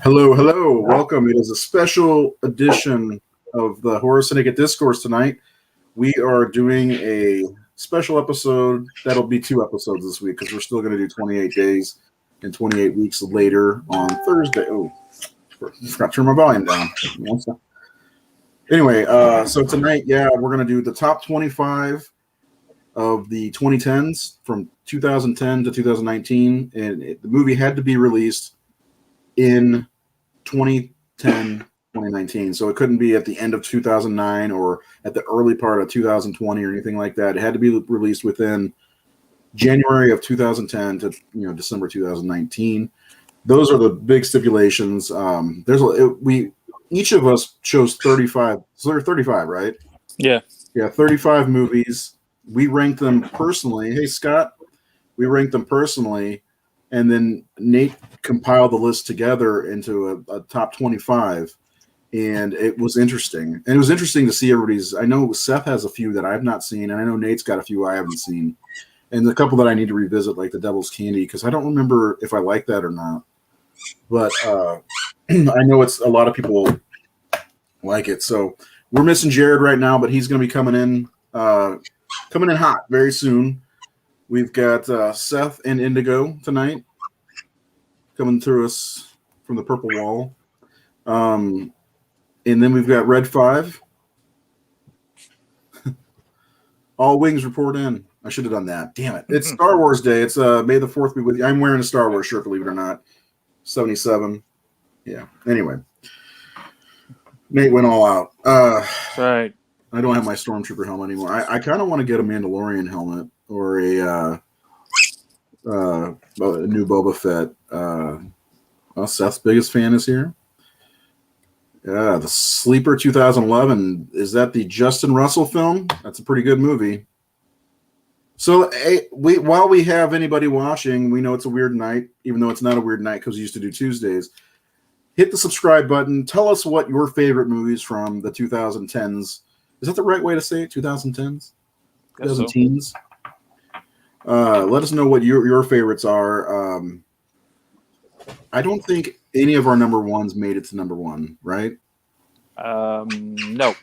Hello, hello, welcome. It is a special edition of the Horror Syndicate Discourse tonight. We are doing a special episode. That'll be 2 episodes this week because we're still going to do 28 days and 28 weeks later on Thursday. Oh, I forgot to turn my volume down. Anyway, so tonight, we're going to do the top 25 of the 2010s from 2010 to 2019. And the movie had to be released in 2010, 2019. So it couldn't be at the end of 2009 or at the early part of 2020 or anything like that. It had to be released within January of 2010 to December 2019. Those are the big stipulations. Each of us chose 35. So there are 35, right? Yeah. Yeah, 35 movies. We ranked them personally. Hey, Scott, we ranked them personally. And then Nate compiled the list together into a top 25. And it was interesting. And it was interesting to see everybody's. I know Seth has a few that I've not seen. And I know Nate's got a few I haven't seen. And a couple that I need to revisit, like The Devil's Candy, because I don't remember if I like that or not. But I know it's a lot of people like it. So we're missing Jared right now, but he's going to be coming in hot very soon. We've got Seth and Indigo tonight coming through us from the purple wall. And then we've got Red 5. All wings report in. I should have done that. Damn it. It's Star Wars Day. It's May the 4th be with you. I'm wearing a Star Wars shirt, believe it or not. 77. Yeah. Anyway. Nate went all out. Right. I don't have my Stormtrooper helmet anymore. I kind of want to get a Mandalorian helmet or a new Boba Fett. Seth's biggest fan is here. Yeah, The Sleeper 2011. Is that the Justin Russell film? That's a pretty good movie. So while we have anybody watching, we know it's a weird night, even though it's not a weird night because we used to do Tuesdays. Hit the subscribe button. Tell us what your favorite movies from the 2010s. Is that the right way to say it? 2010s? 2010s? Let us know what your favorites are. I don't think any of our number ones made it to number one, right? No.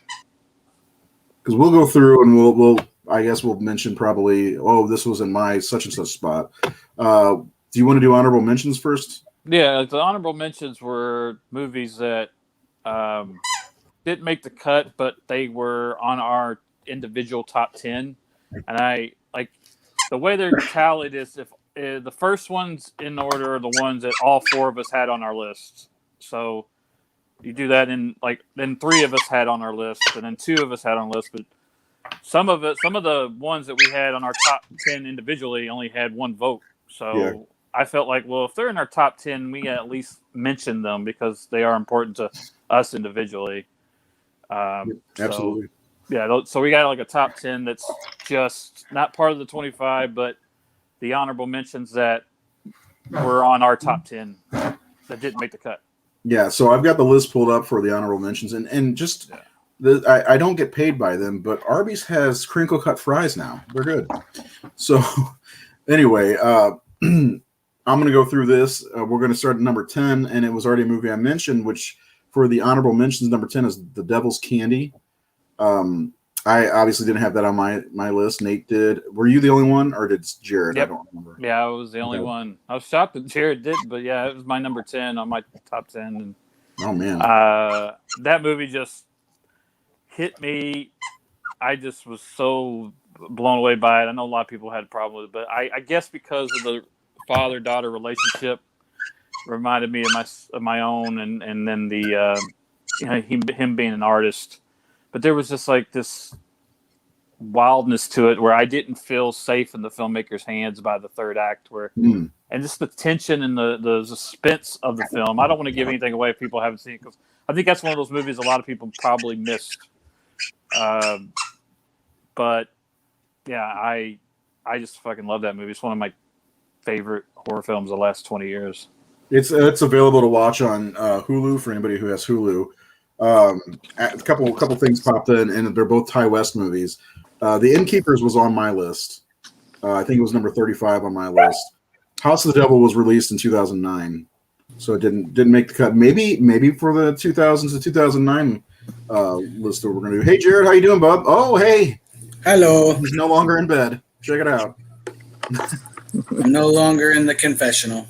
Because we'll go through and we'll mention probably, this was in my such and such spot. Do you want to do honorable mentions first? Yeah, the honorable mentions were movies that didn't make the cut, but they were on our individual top 10. And I like the way they're tallied is if the first ones in order are the ones that all 4 of us had on our list. So you do that then 3 of us had on our list, and then 2 of us had on the list. But some of the ones that we had on our top 10 individually only had 1 vote. So yeah. I felt like, well, if they're in our top 10, we at least mention them because they are important to us individually. Absolutely. So we got like a top 10 that's just not part of the 25, but the honorable mentions that were on our top 10 that didn't make the cut. Yeah, so I've got the list pulled up for the honorable mentions, and just I don't get paid by them, but Arby's has crinkle cut fries now. They're good. So anyway, I'm going to go through this. We're going to start at number 10, and it was already a movie I mentioned, which for the honorable mentions, number 10 is The Devil's Candy. I obviously didn't have that on my list. Nate did. Were you the only one, or did Jared? Yep. I don't remember. Yeah, I was the only one. I was shocked that Jared did, but yeah, it was my number 10 on my top 10. And, oh, man. That movie just hit me. I just was so blown away by it. I know a lot of people had a problem with it, but I guess because of the father-daughter relationship reminded me of my own, and then the him being an artist. But there was just like this wildness to it where I didn't feel safe in the filmmaker's hands by the third act, and just the tension and the suspense of the film. I don't want to give anything away if people haven't seen it, because I think that's one of those movies a lot of people probably missed. But yeah, I just fucking love that movie. It's one of my favorite horror films of the last 20 years. It's available to watch on Hulu for anybody who has Hulu. A couple things popped in, and they're both Ty West movies. The Innkeepers was on my list. I think it was number 35 on my list. House of the Devil was released in 2009. so it didn't make the cut. Maybe for the 2000s to 2009 list that we're gonna do. Hey, Jared, how you doing, bub? Oh, hey, Hello. he's no longer in bed. Check it out. I'm no longer in the confessional.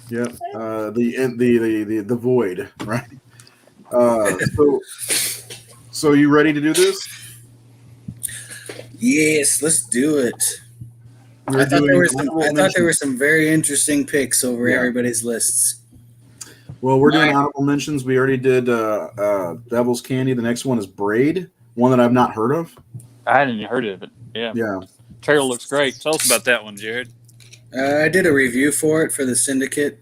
Yep. The void, right? So you ready to do this? Yes, let's do it. I thought there were some very interesting picks over everybody's lists. Well, we're doing honorable mentions. We already did Devil's Candy. The next one is Braid, one that I've not heard of. I hadn't even heard of it. Yeah. Trailer looks great. Tell us about that one, Jared. I did a review for it for the Syndicate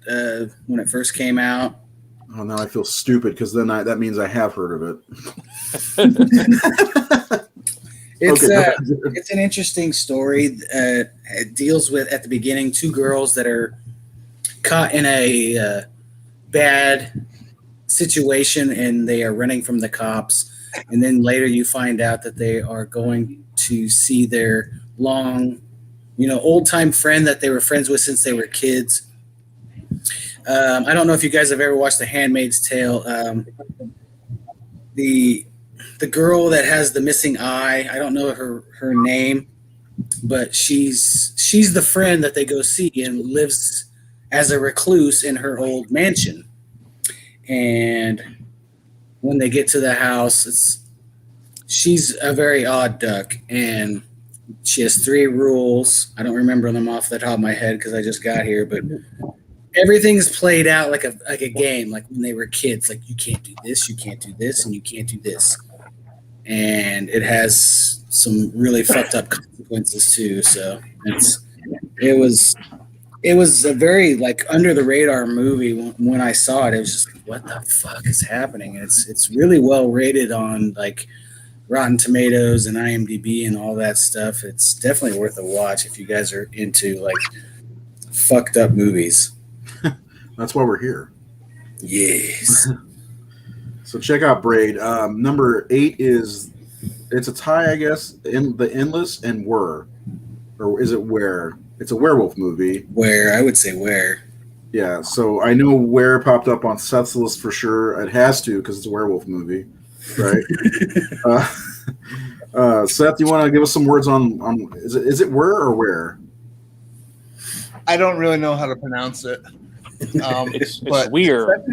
when it first came out. Oh, now I feel stupid because then that means I have heard of it. It's an interesting story. It deals with, at the beginning, two girls that are caught in a bad situation and they are running from the cops. And then later you find out that they are going to see their old-time friend that they were friends with since they were kids. I don't know if you guys have ever watched The Handmaid's Tale. The girl that has the missing eye, I don't know her name, but she's the friend that they go see and lives as a recluse in her old mansion. And when they get to the house, she's a very odd duck, and she has 3 rules. I don't remember them off the top of my head because I just got here, but everything's played out like a game, like when they were kids. Like, you can't do this, you can't do this, and you can't do this. And it has some really fucked up consequences too. So it was a very under the radar movie when I saw it. It was just like, what the fuck is happening? And it's really well rated on Rotten Tomatoes and IMDb and all that stuff. It's definitely worth a watch if you guys are into fucked up movies. That's why we're here. Yes. So check out Braid. Number 8 it's a tie, I guess, in the Endless and Were. Or is it Where? It's a werewolf movie. Where? I would say Where. Yeah, so I know Where popped up on Seth's list for sure. It has to because it's a werewolf movie, right? Seth, you want to give us some words on is it Where or Where? I don't really know how to pronounce it. It's weird.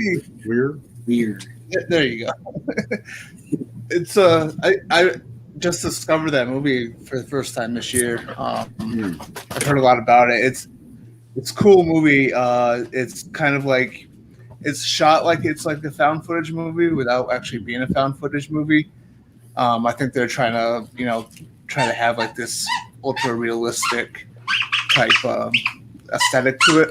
Weird. There you go. It's I just discovered that movie for the first time this year. I've heard a lot about it. It's a cool movie. It's kind of it's shot like it's like a found footage movie without actually being a found footage movie. I think they're trying to have this ultra realistic type aesthetic to it.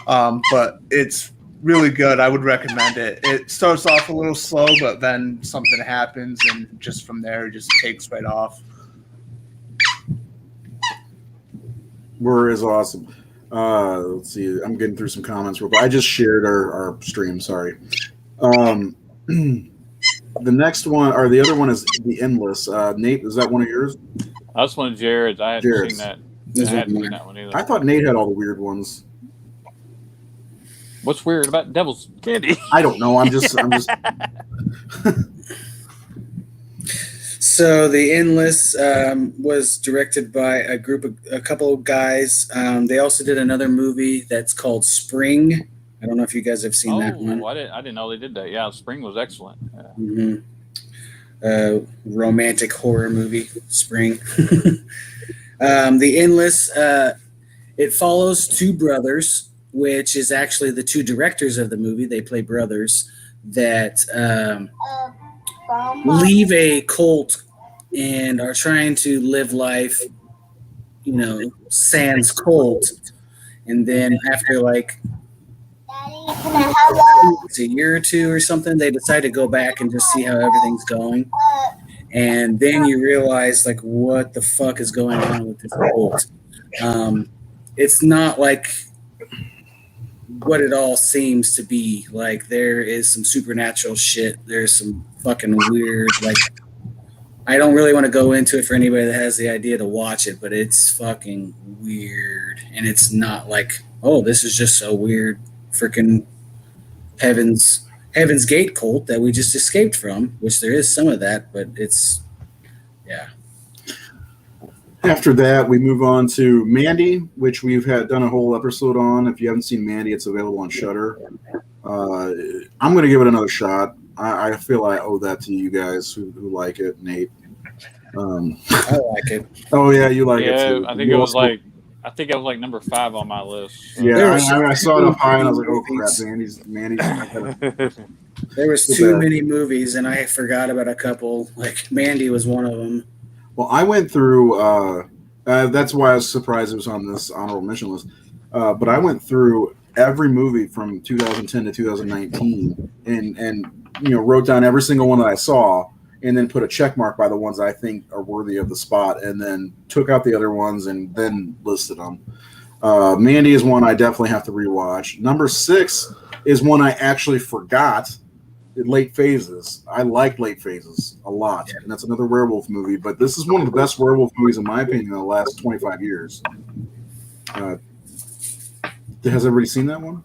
But it's really good. I would recommend it. It starts off a little slow, but then something happens, and just from there, it just takes right off. Were is awesome. Let's see. I'm getting through some comments real quick. I just shared our stream. Sorry. The next one, or the other one, is The Endless. Nate, is that one of yours? That's one of Jared's. I hadn't seen that. I hadn't seen that one either. I thought Nate had all the weird ones. What's weird about Devil's Candy? I don't know. I'm just. So The Endless was directed by a couple of guys. They also did another movie that's called Spring. I don't know if you guys have seen that one. I didn't know they did that. Yeah, Spring was excellent. Romantic horror movie, Spring. The Endless, it follows 2 brothers, which is actually the 2 directors of the movie. They play brothers that leave a cult and are trying to live life, sans cult. And then after it's a year or 2 or something, they decide to go back and just see how everything's going. And then you realize what the fuck is going on with this cult. It's not what it all seems to be. There is some supernatural shit. There's some fucking weird, I don't really want to go into it for anybody that has the idea to watch it, but it's fucking weird. And it's not oh, this is just a weird freaking Heaven's Gate cult that we just escaped from, which there is some of that, but it's After that, we move on to Mandy, which we've done a whole episode on. If you haven't seen Mandy, it's available on Shudder. I'm going to give it another shot. I feel I owe that to you guys who like it, Nate. I like it. Oh yeah, you like it too. I think it was like number 5 on my list. So. Yeah, I saw it up high and I was like, oh crap, Mandy's. There was too many movies, and I forgot about a couple. Like Mandy was one of them. Well, I went through. That's why I was surprised it was on this honorable mention list. But I went through every movie from 2010 to 2019, and wrote down every single one that I saw, and then put a check mark by the ones I think are worthy of the spot, and then took out the other ones and then listed them. Mandy is one I definitely have to rewatch. Number 6 is one I actually forgot. Late Phases. I like Late Phases a lot, and that's another werewolf movie. But this is one of the best werewolf movies, in my opinion, in the last 25 years. Has everybody seen that one?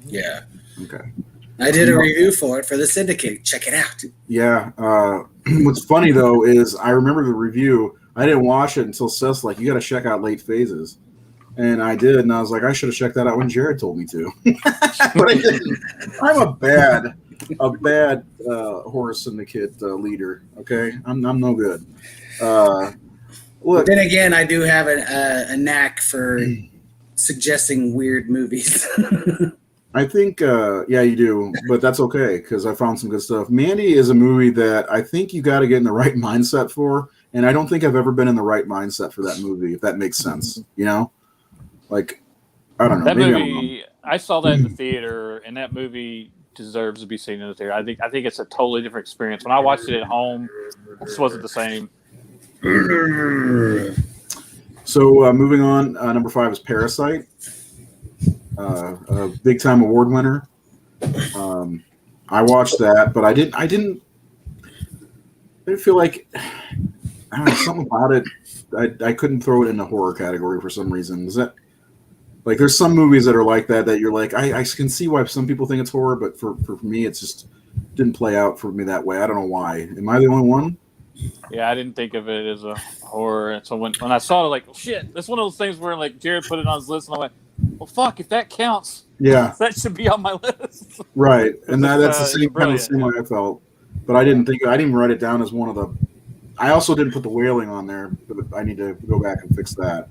Yeah. Okay. I did a review for it for the Syndicate. Check it out. Yeah. What's funny though is I remember the review. I didn't watch it until Seth's like, "You got to check out Late Phases," and I did, and I was like, I should have checked that out when Jared told me to. But I didn't. I'm a bad horror syndicate leader. Okay, I'm no good. Look. Then again, I do have a knack for suggesting weird movies. I think, yeah, you do, but that's okay because I found some good stuff. Mandy is a movie that I think you got to get in the right mindset for, and I don't think I've ever been in the right mindset for that movie, if that makes sense. Like, I don't know. That maybe movie, I saw that in the theater, and that movie deserves to be seen in the theater. I think it's a totally different experience. When I watched it at home, this wasn't the same. So moving on, number 5 is Parasite, a big time award winner. I watched that, but I didn't feel like, I don't know, something about it. I couldn't throw it in the horror category for some reason. Is that like there's some movies that are like that you're like I can see why some people think it's horror, but for me it's just didn't play out for me that way. I don't know why. Am I the only one? Yeah, I didn't think of it as a horror. And so when I saw it, like, well, shit, that's one of those things where like Jared put it on his list, and I went, well, fuck, if that counts, yeah, that should be on my list. Right, and that's the same kind of brilliant. way I felt. But I didn't write it down as one of the. I also didn't put the Wailing on there, but I need to go back and fix that.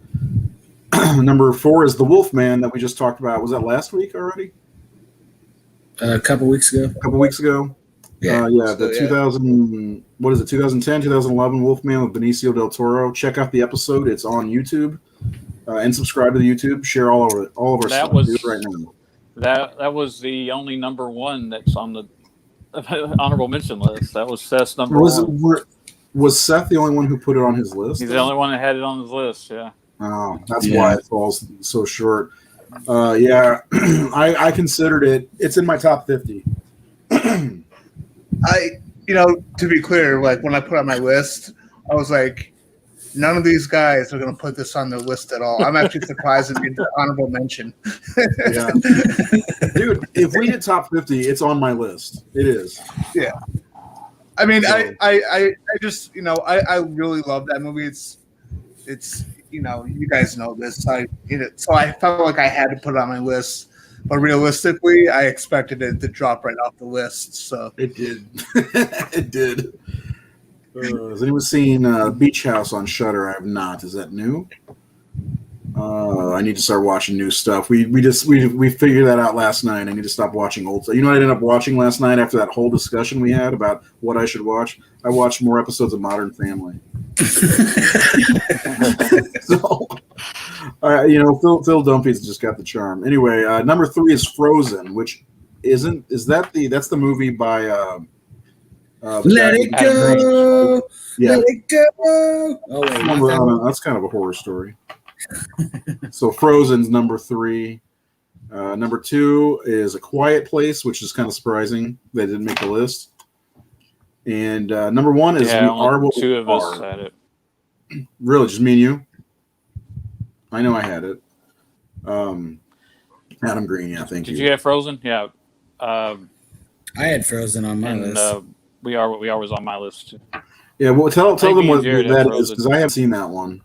Number 4 is The Wolfman that we just talked about. Was that last week already? A couple weeks ago. Yeah. The 2000. What is it? 2010, 2011 Wolfman with Benicio del Toro. Check out the episode. It's on YouTube, and subscribe to the YouTube. Share all of our stuff. Do it right now. That was the only number 1 that's on the honorable mention list. That was Seth's number 1. Was Seth the only one who put it on his list? He's the only one that had it on his list. Yeah. Oh, that's why it falls so short. Yeah, I considered it. It's in my top 50. To be clear, like when I put on my list, I was like, none of these guys are going to put this on their list at all. I'm actually surprised it made the honorable mention. Yeah, dude, if we did top 50, it's on my list. It is. Yeah. I mean, so. I just, I really love that movie. It's you guys know this. So I felt like I had to put it on my list. But realistically, I expected it to drop right off the list. So it did. It did. Has anyone seen Beach House on Shudder? I have not. Is that new? I need to start watching new stuff. We figured that out last night. I need to stop watching old stuff. You know what I ended up watching last night after that whole discussion we had about what I should watch? I watched more episodes of Modern Family. So, Phil Dunphy's just got the charm. Anyway, number 3 is Frozen, which that's the movie by Let It Go. Yeah. Let It Go. Oh wait, that's kind of a horror story. So Frozen's number 3. Number 2 is A Quiet Place, which is kind of surprising they didn't make the list. And number 1 is We Are What two We of us Are. had it. Really, just me and you? I know I had it. Adam Green, yeah, thank you. Did you have Frozen? Yeah. Um, I had Frozen on my and list. We Are What We Are was on my list too. Yeah, well, tell them me and what Jared that had is, Frozen. because I haven't seen that one.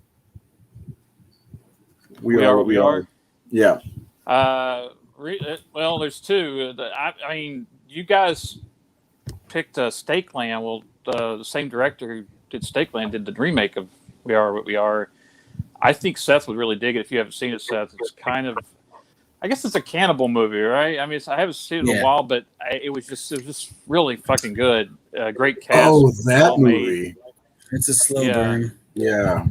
We Are What We Are? Yeah. Well, there's two. I mean, you guys picked Stake Land. Well, the same director who did Stake Land did the remake of We Are What We Are. I think Seth would really dig it if you haven't seen it, Seth. It's kind of, I guess it's a cannibal movie, right? I mean, I haven't seen it in a while, but it was just really fucking good. Great cast. Oh, that well movie. made. It's a slow burn. Yeah.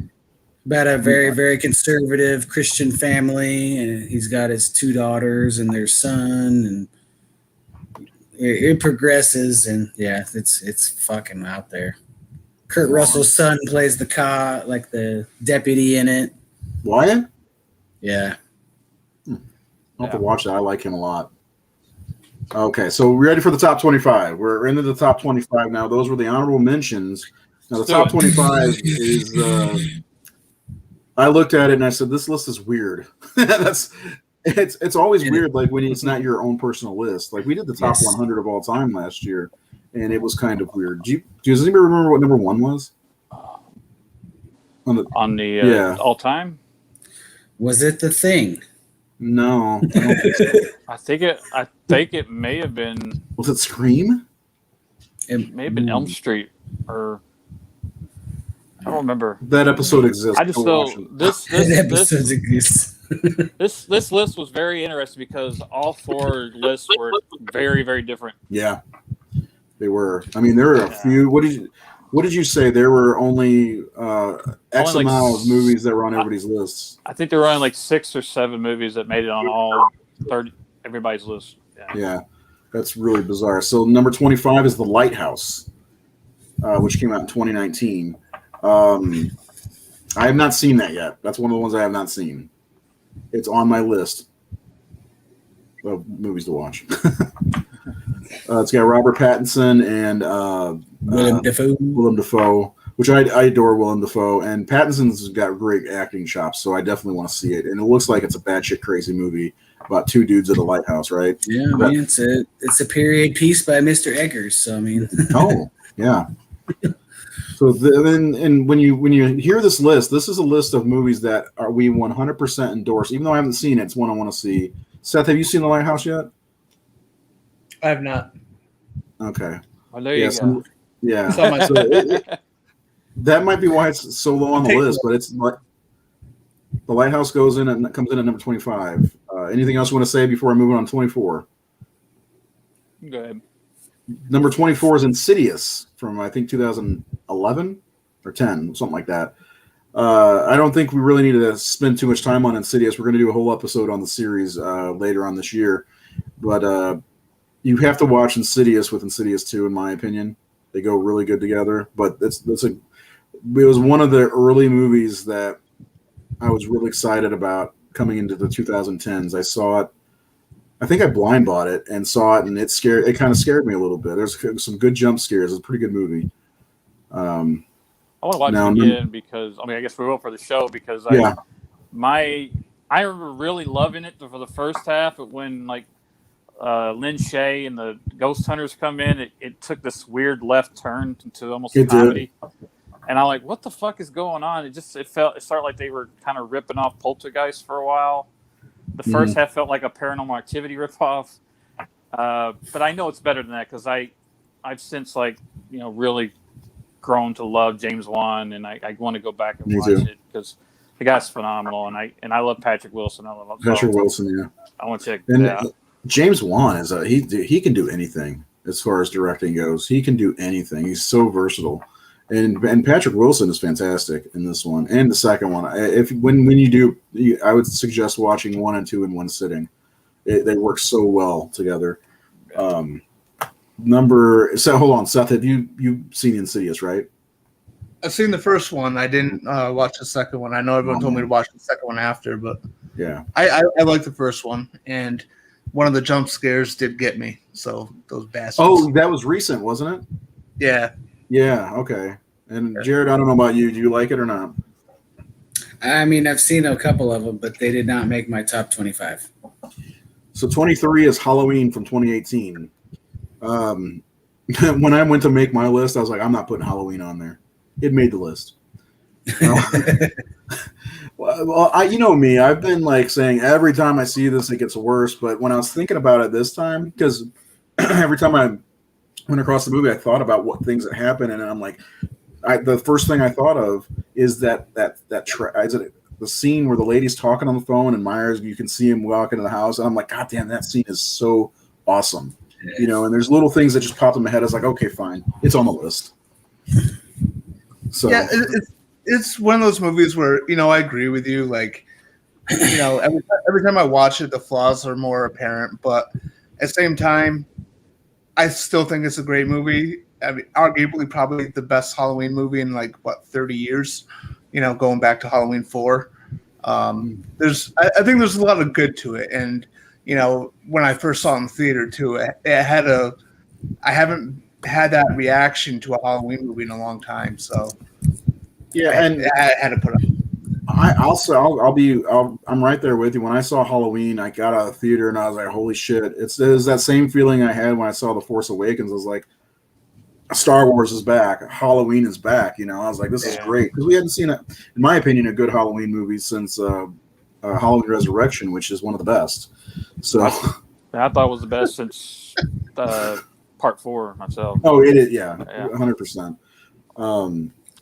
About a very, very conservative Christian family, and he's got his 2 daughters and their son, and it progresses, and yeah, it's fucking out there. Kurt Russell's son plays the deputy in it. Wyatt? Yeah. I'll have to watch that. I like him a lot. Okay, so we're ready for the top 25. We're into the top 25 now. Those were the honorable mentions. Now the top 25 is. I looked at it and I said, "This list is weird." It's always weird, like when it's not your own personal list. Like we did the top 100 of all time last year, and it was kind of weird. Does anybody remember what number 1 was? On the all time? Was it The Thing? No, I don't think so. I think it may have been. Was it Scream? It may have been Elm Street, or I don't remember. That episode exists. I just know this episode exists. This list was very interesting because all 4 lists were very, very different. Yeah, they were. I mean, there were a few. What did you say? There were only X amount of movies that were on everybody's lists. I think there were only like 6 or 7 movies that made it on all everybody's list. Yeah, that's really bizarre. So number 25 is The Lighthouse, which came out in 2019. I have not seen that yet. That's one of the ones I have not seen. It's on my list of movies to watch. It's got Robert Pattinson and Willem Dafoe, which I adore Willem Dafoe, and Pattinson's got great acting chops, so I definitely want to see it. And it looks like it's a batshit crazy movie about 2 dudes at a lighthouse, right? Yeah, I mean, it's a period piece by Mr. Eggers. So I mean, oh yeah. So then, when you hear this list, this is a list of movies that we 100% endorse. Even though I haven't seen it, it's one I want to see. Seth, have you seen The Lighthouse yet? I have not. Okay. Well, there you go. Yeah. So that might be why it's so low on the list, but it's like The Lighthouse comes in at number 25. Anything else you want to say before I move on to 24? Go ahead. Number 24 is Insidious from, I think, 2011 or 10, something like that. I don't think we really need to spend too much time on Insidious. We're going to do a whole episode on the series later on this year. But you have to watch Insidious with Insidious 2, in my opinion. They go really good together. But it was one of the early movies that I was really excited about coming into the 2010s. I saw it. I think I blind bought it and saw it, and it kind of scared me a little bit. There's some good jump scares. It's a pretty good movie. I want to watch it again because I guess we will for the show because I remember really loving it for the first half. But when Lin Shaye and the Ghost Hunters come in, it took this weird left turn into almost a comedy. And I'm like, what the fuck is going on? It started like they were kind of ripping off Poltergeist for a while. The first half felt like a Paranormal Activity ripoff, but I know it's better than that because I've since really grown to love James Wan, and I want to go back and watch it because the guy's phenomenal, and I love Patrick Wilson. I love Patrick Wilson. Yeah, I want to check that out. James Wan is he can do anything as far as directing goes. He can do anything. He's so versatile. And Patrick Wilson is fantastic in this one and the second one. When you do, I would suggest watching 1 and 2 in one sitting. They work so well together. Hold on, Seth. Have you seen Insidious? Right? I've seen the first one. I didn't watch the second one. I know everyone told me to watch the second one after, but yeah, I like the first one. And one of the jump scares did get me. So those bastards. Oh, that was recent, wasn't it? Yeah. Yeah, okay. And Jared, I don't know about you. Do you like it or not? I mean, I've seen a couple of them, but they did not make my top 25. So 23 is Halloween from 2018. When I went to make my list, I was like, I'm not putting Halloween on there. It made the list. Well, you know me. I've been like saying every time I see this, it gets worse. But when I was thinking about it this time, because every time I went across the movie, I thought about what things that happened, and I'm like, the first thing I thought of is the scene where the lady's talking on the phone and Myers, you can see him walk into the house, and I'm like, God damn, that scene is so awesome. You know, and there's little things that just popped in my head. I was like, okay, fine, it's on the list. So yeah, it's one of those movies where, you know, I agree with you. Like, you know, every time I watch it, the flaws are more apparent. But at the same time, I still think it's a great movie. I mean, arguably probably the best Halloween movie in like, 30 years, you know, going back to Halloween 4. I think there's a lot of good to it. And, you know, when I first saw it in the theater too, I haven't had that reaction to a Halloween movie in a long time. So yeah, I had to put up. I'm right there with you. When I saw Halloween, I got out of the theater and I was like, holy shit. It was that same feeling I had when I saw The Force Awakens. I was like, Star Wars is back. Halloween is back. You know, I was like, this is great. Because we hadn't seen, in my opinion, a good Halloween movie since Halloween Resurrection, which is one of the best. So I thought it was the best since part 4 myself. Oh, it is, yeah. 100%.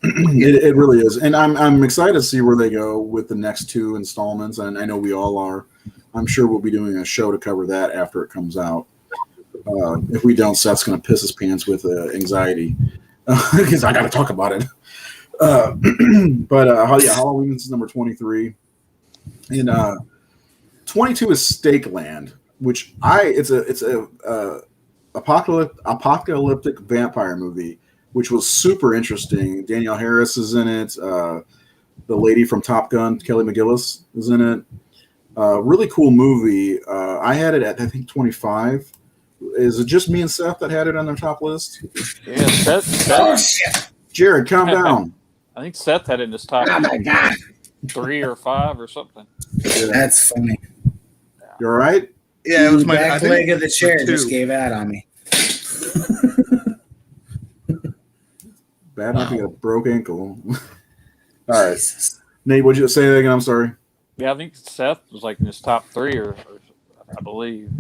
It really is, and I'm excited to see where they go with the next 2 installments, and I know we all are. I'm sure we'll be doing a show to cover that after it comes out. If we don't, Seth's going to piss his pants with anxiety because I got to talk about it. Yeah, Halloween's number 23, and 22 is Stakeland, which it's a apocalyptic vampire movie, which was super interesting. Danielle Harris is in it. The lady from Top Gun, Kelly McGillis, is in it. Really cool movie. I had it at, I think, 25. Is it just me and Seth that had it on their top list? Yeah, Seth. Oh, shit. Jared, calm down. I think Seth had it in his top Oh, my God. 3 or 5 or something. Yeah. That's funny. You all right? Yeah, it was my back leg of the chair just gave out on me. Bad enough you got a broke ankle. All right. Jesus. Nate, what'd you say that again? I'm sorry. Yeah, I think Seth was like in his top 3 or I believe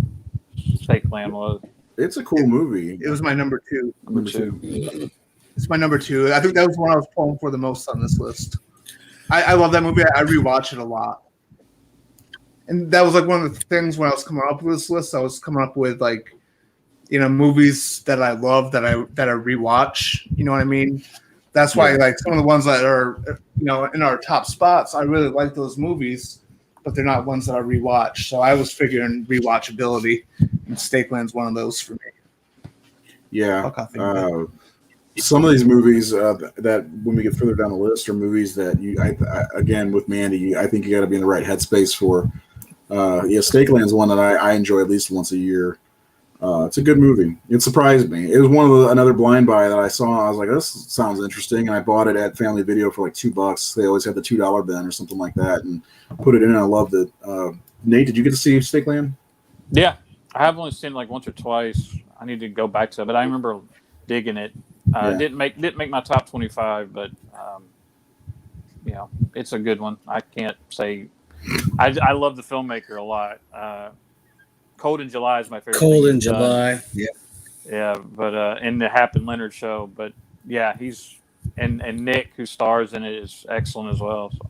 Stakeland was. It's a cool movie. It was my number 2. Number 2. It's my number 2. I think that was the one I was pulling for the most on this list. I love that movie. I rewatch it a lot. And that was like one of the things when I was coming up with this list. I was coming up with like, you know, movies that I love that I rewatch. You know what I mean? That's why like some of the ones that are, you know, in our top spots, I really like those movies, but they're not ones that I rewatch. So I was figuring rewatchability, and Stakeland's one of those for me. Yeah. Some of these movies that when we get further down the list are movies that again with Mandy, I think you got to be in the right headspace for. Stakeland's one that I enjoy at least once a year. It's a good movie. It surprised me. It was another blind buy that I saw. I was like, this sounds interesting, and I bought it at Family Video for like $2. They always had the $2 bin or something like that, and put it in. And I loved it. Nate, did you get to see Stakeland? Yeah, I have only seen it like once or twice. I need to go back to it, but I remember digging it. Didn't make my top 25, but you know, it's a good one. I can't say I love the filmmaker a lot. Cold in July is my favorite. Cold in July, yeah, but and the Hap and Leonard show, but yeah, he's and Nick, who stars in it, is excellent as well. So.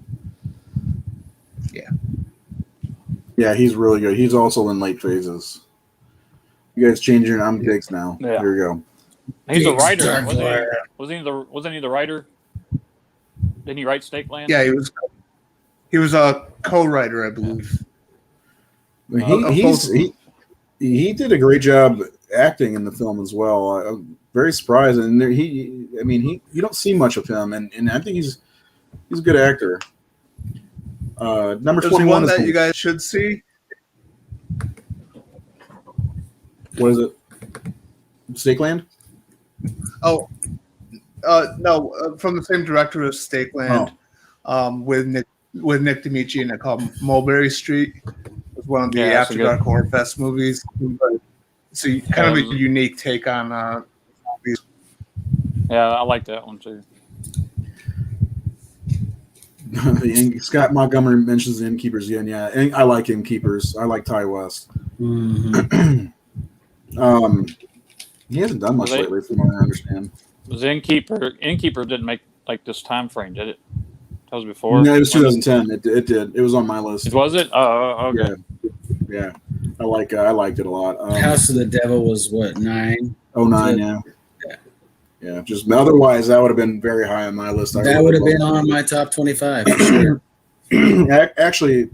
Yeah, he's really good. He's also in Late Phases. You guys change your I'm Diggs now. Yeah. Here we go. He's a writer. Wasn't he the writer? Didn't he write Stakeland? Yeah, he was a co-writer, I believe. He did a great job acting in the film as well. I'm very surprised, and you don't see much of him, and I think he's a good actor. Number 21 one is that you guys should see. What is it? Stakeland? Oh, no, from the same director as Stakeland, with Nick D'Amici, and it called Mulberry Street. It was one of the Yeah, that's a After good- Dark Horror Fest movies. So kind of a unique take on zombies. Yeah, I like that one too. Scott Montgomery mentions the Innkeepers again. Yeah, and I like Innkeepers. I like Ty West. Mhm. He hasn't done much lately, from what I understand. Was Innkeeper didn't make like this time frame, did it? That was before. No, it was 2010. It did. It was on my list. Was it? Oh, okay. Yeah. I liked it a lot. House of the Devil was what, 9? 09, yeah. Yeah, just otherwise that would have been very high on my list. That would have been on my top 25 for sure. Actually,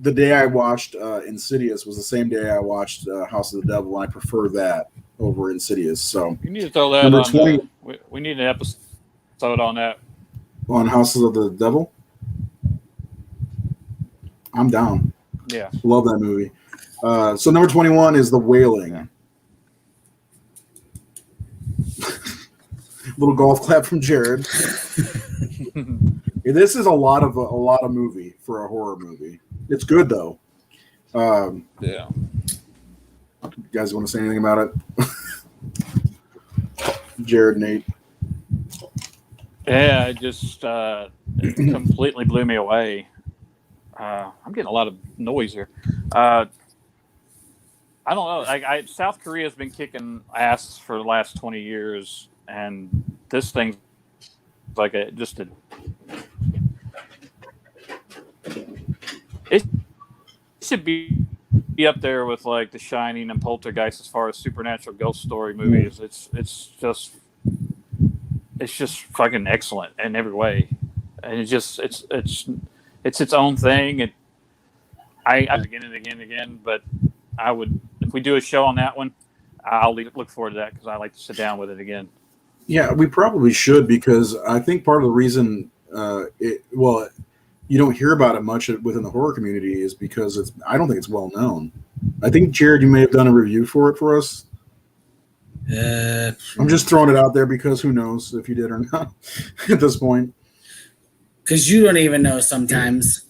the day I watched Insidious was the same day I watched House of the Devil, and I prefer that over Insidious. So You need to throw that Number on. 20 We need an episode on that. on House of the Devil, I'm down. Yeah. Love that movie. So number 21 is The Wailing. Little golf clap from Jared. This is a lot of movie for a horror movie. It's good though. Yeah. You guys want to say anything about it? Jared, Nate. Yeah, it just it completely blew me away. I'm getting a lot of noise here. I don't know. Like South Korea has been kicking ass for the last 20 years, and this thing's like it should be up there with like The Shining and Poltergeist as far as supernatural ghost story movies. It's just fucking excellent in every way, and it's its own thing. I again and again and again, but I would, if we do a show on that one, I'll look forward to that because I like to sit down with it again. Yeah, we probably should, because I think part of the reason you don't hear about it much within the horror community is because I don't think it's well known. I think, Jared, you may have done a review for it for us. I'm just throwing it out there because who knows if you did or not at this point. Because you don't even know sometimes.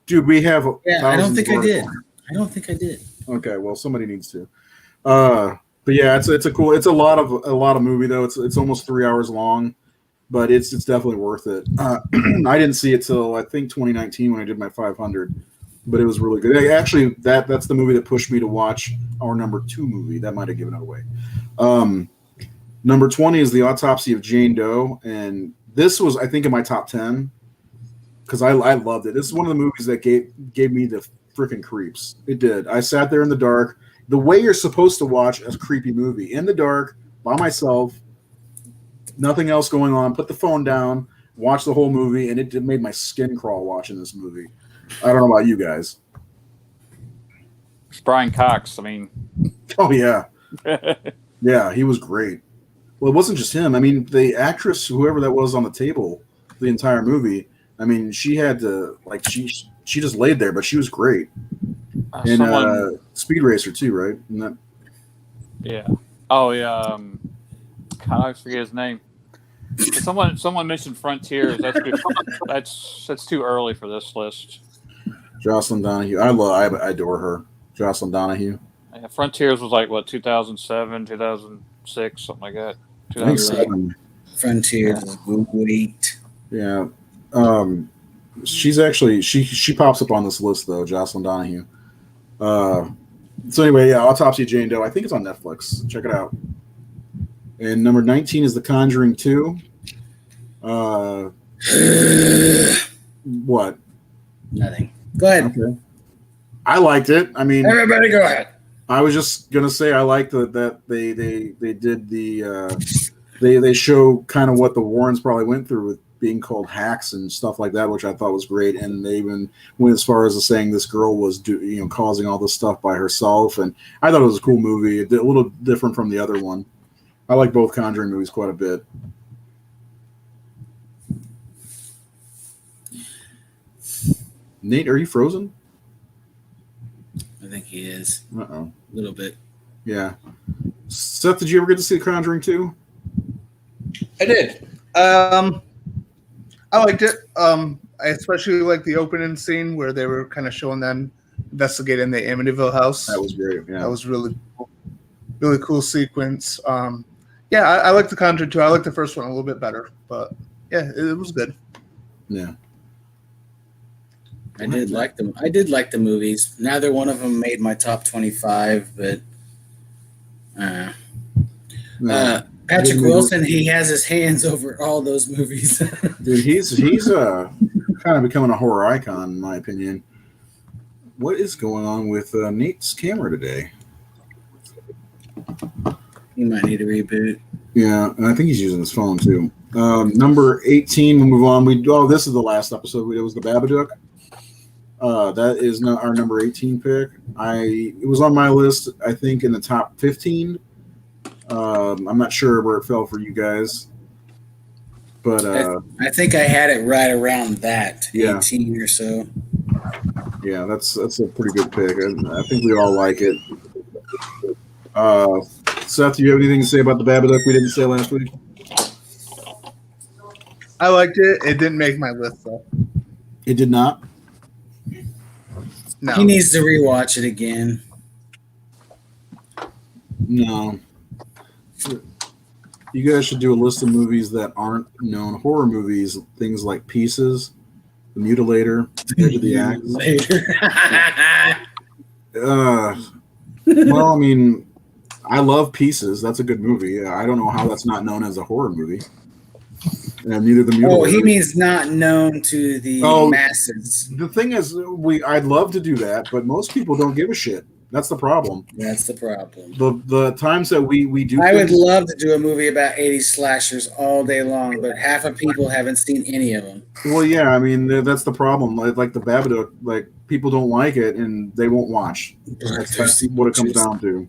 Dude, we have. I don't think I did. I don't think I did. Okay, well, somebody needs to. But yeah, it's a lot of movie though. It's almost 3 hours long, but it's definitely worth it. I didn't see it till I think 2019 when I did my 500, but it was really good. Actually, that's the movie that pushed me to watch our number 2 movie. That might have given it away. Number 20 is The Autopsy of Jane Doe, and this was, I think, in my top 10 because I loved it. This is one of the movies that gave me the freaking creeps. It did. I sat there in the dark. The way you're supposed to watch a creepy movie, in the dark, by myself, nothing else going on, put the phone down, watch the whole movie, and it made my skin crawl watching this movie. I don't know about you guys. It's Brian Cox. I mean, Oh, yeah. Yeah, he was great. Well, it wasn't just him. I mean, the actress, whoever that was on the table, the entire movie, I mean, she had to, like, she just laid there, but she was great. And Speed Racer too, right? Yeah. Oh yeah. God, I forget his name. Someone mentioned Frontiers. That's too early for this list. Jocelyn Donahue. I adore her. Jocelyn Donahue. Yeah, Frontiers was like what, 2007, 2006, something like that. I think 7. Frontiers. Wait. Yeah. She's actually she pops up on this list though, Jocelyn Donahue. So anyway, yeah, Autopsy of Jane Doe. I think it's on Netflix. Check it out. And number 19 is The Conjuring 2. What? Nothing. Go ahead. Okay. I liked it. I mean, Everybody go ahead. I was just gonna say I liked that they did they show kind of what the Warrens probably went through with being called hacks and stuff like that, which I thought was great. And they even went as far as saying this girl was causing all this stuff by herself. And I thought it was a cool movie, a little different from the other one. I like both Conjuring movies quite a bit. Nate, are you frozen? I think he is. Uh-oh. A little bit. Yeah. Seth, did you ever get to see The Conjuring 2? I did. I liked it. I especially liked the opening scene where they were kind of showing them investigating the Amityville house. That was great. Yeah, that was really cool sequence. Yeah, I like the Conjuring too. I like the first one a little bit better, but yeah, it was good. Yeah, I did like them. I did like the movies. Neither one of them made my top 25, but Patrick Wilson, he has his hands over all those movies. dude, he's kind of becoming a horror icon in my opinion. What is going on with Nate's camera today? You might need a reboot. Yeah, and I think he's using his phone too. Number 18, we'll move on. This is the last episode. It was the Babadook. That is our number 18 pick. It was on my list, I think, in the top 15. I'm not sure where it fell for you guys. But I think I had it right around that, yeah. 18 or so. Yeah, that's a pretty good pick. I think we all like it. Seth, do you have anything to say about the Babadook we didn't say last week? I liked it. It didn't make my list though. It did not? No. He needs to rewatch it again. No. You guys should do a list of movies that aren't known horror movies, things like Pieces, The Mutilator, Edge of the Axe. Well, I mean, I love Pieces. That's a good movie. I don't know how that's not known as a horror movie. And neither The Mutilator. Oh, he means not known to the masses. The thing is, I'd love to do that, but most people don't give a shit. That's the problem. That's the problem. The times that we do, I would love to do a movie about 80s slashers all day long, but half of people haven't seen any of them. Well, yeah, I mean that's the problem. Like the Babadook, like people don't like it and they won't watch. That's what it comes down to.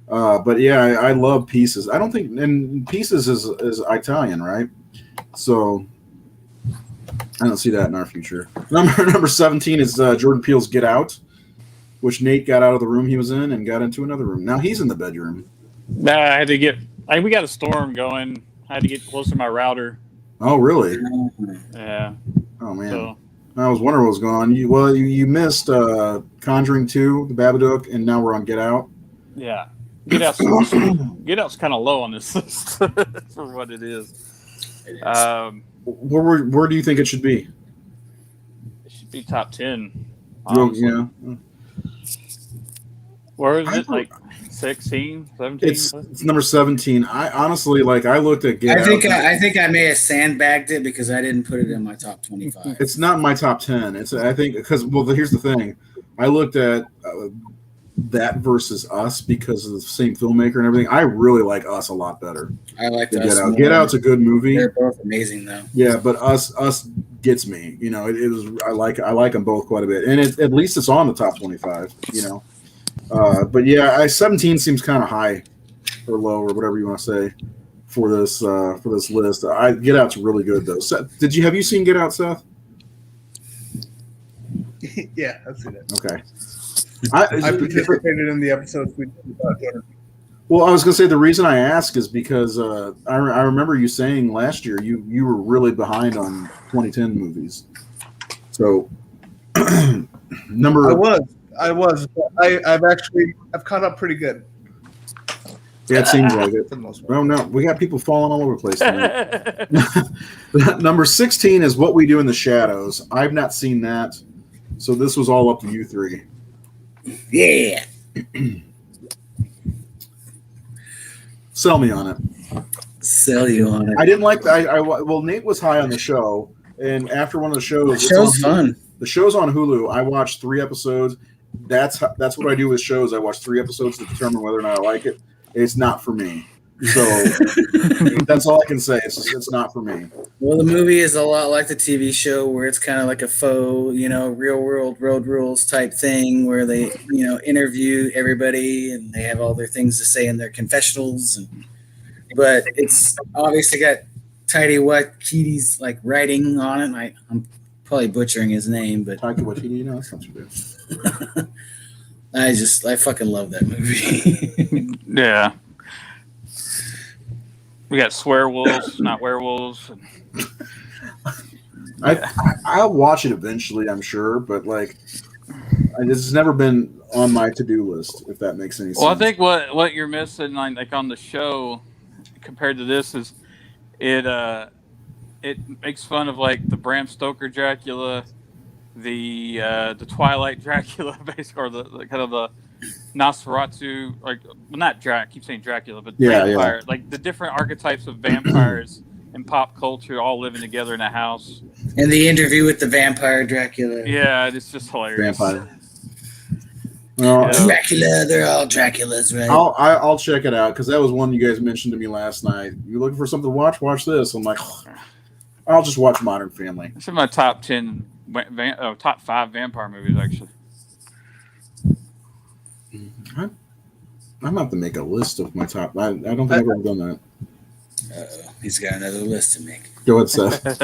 But yeah, I love Pieces. I don't think, and Pieces is Italian, right? So I don't see that in our future. Number 17 is Jordan Peele's Get Out, which Nate got out of the room he was in and got into another room. Now he's in the bedroom. Nah, I had to get. We got a storm going. I had to get close to my router. Oh, really? Yeah. Oh man. So, I was wondering what was going on. You missed Conjuring 2, the Babadook, and now we're on Get Out. yeah. Get Out's kind of low on this list for what it is. Where do you think it should be? It should be top 10. Oh, yeah. Where is it? Like 16, 17? It's number 17. I honestly I looked at Get Out. I think I may have sandbagged it because I didn't put it in my top 25. It's not my top 10. I think because here's the thing. I looked at that versus Us because of the same filmmaker and everything. I really like Us a lot better. I like Get Out. Get Out's a good movie. They're both amazing though. Yeah, but Us gets me. You know, it was I like them both quite a bit, and at least it's on the top 25. You know. But yeah, 17 seems kind of high or low or whatever you want to say for this list. Get Out's really good though. Seth, have you seen Get Out, Seth? Yeah, I've seen it. Okay. I participated in the episodes we did about Jordan. Well, I was going to say the reason I ask is because I remember you saying last year you were really behind on 2010 movies. So I was. I've caught up pretty good. Yeah, it seems like it. For the most part. Well, no, we got people falling all over the place tonight. Number 16 is What We Do in the Shadows. I've not seen that, so this was all up to you three. Yeah. Sell me on it. Sell you on it. I didn't like well, Nate was high on the show, and after one of the shows, The show's fun. The show's on Hulu. I watched 3 episodes. That's what I do with shows. I watch 3 episodes to determine whether or not I like it. It's not for me. So that's all I can say. It's not for me. Well, the movie is a lot like the TV show where it's kind of like a faux, real world road rules type thing where they, interview everybody and they have all their things to say in their confessionals. But it's obviously got Taika Waititi's writing on it. I'm probably butchering his name, but Taika Waititi, that's not too bad. I fucking love that movie. Yeah. We got swearwolves, not werewolves. I'll watch it eventually, I'm sure, but This has never been on my to-do list, if that makes any sense. Well, I think what you're missing, like on the show, compared to this, is it makes fun of like the Bram Stoker Dracula, the Twilight Dracula, basically, or the kind of the Nosferatu, like, well, not I keep saying Dracula, but vampire, like the different archetypes of vampires in pop culture all living together in a house. And the interview with the vampire Dracula. Yeah, it's just hilarious. Vampire. Well, Dracula, they're all Draculas, right? I'll check it out because that was one you guys mentioned to me last night. You looking for something to watch? Watch this. I'm like, I'll just watch Modern Family. It's in my top 10, top 5 vampire movies, actually. I'm going to have to make a list of my top. I don't think I've ever done that. Uh-oh. He's got another list to make. Go ahead, Seth.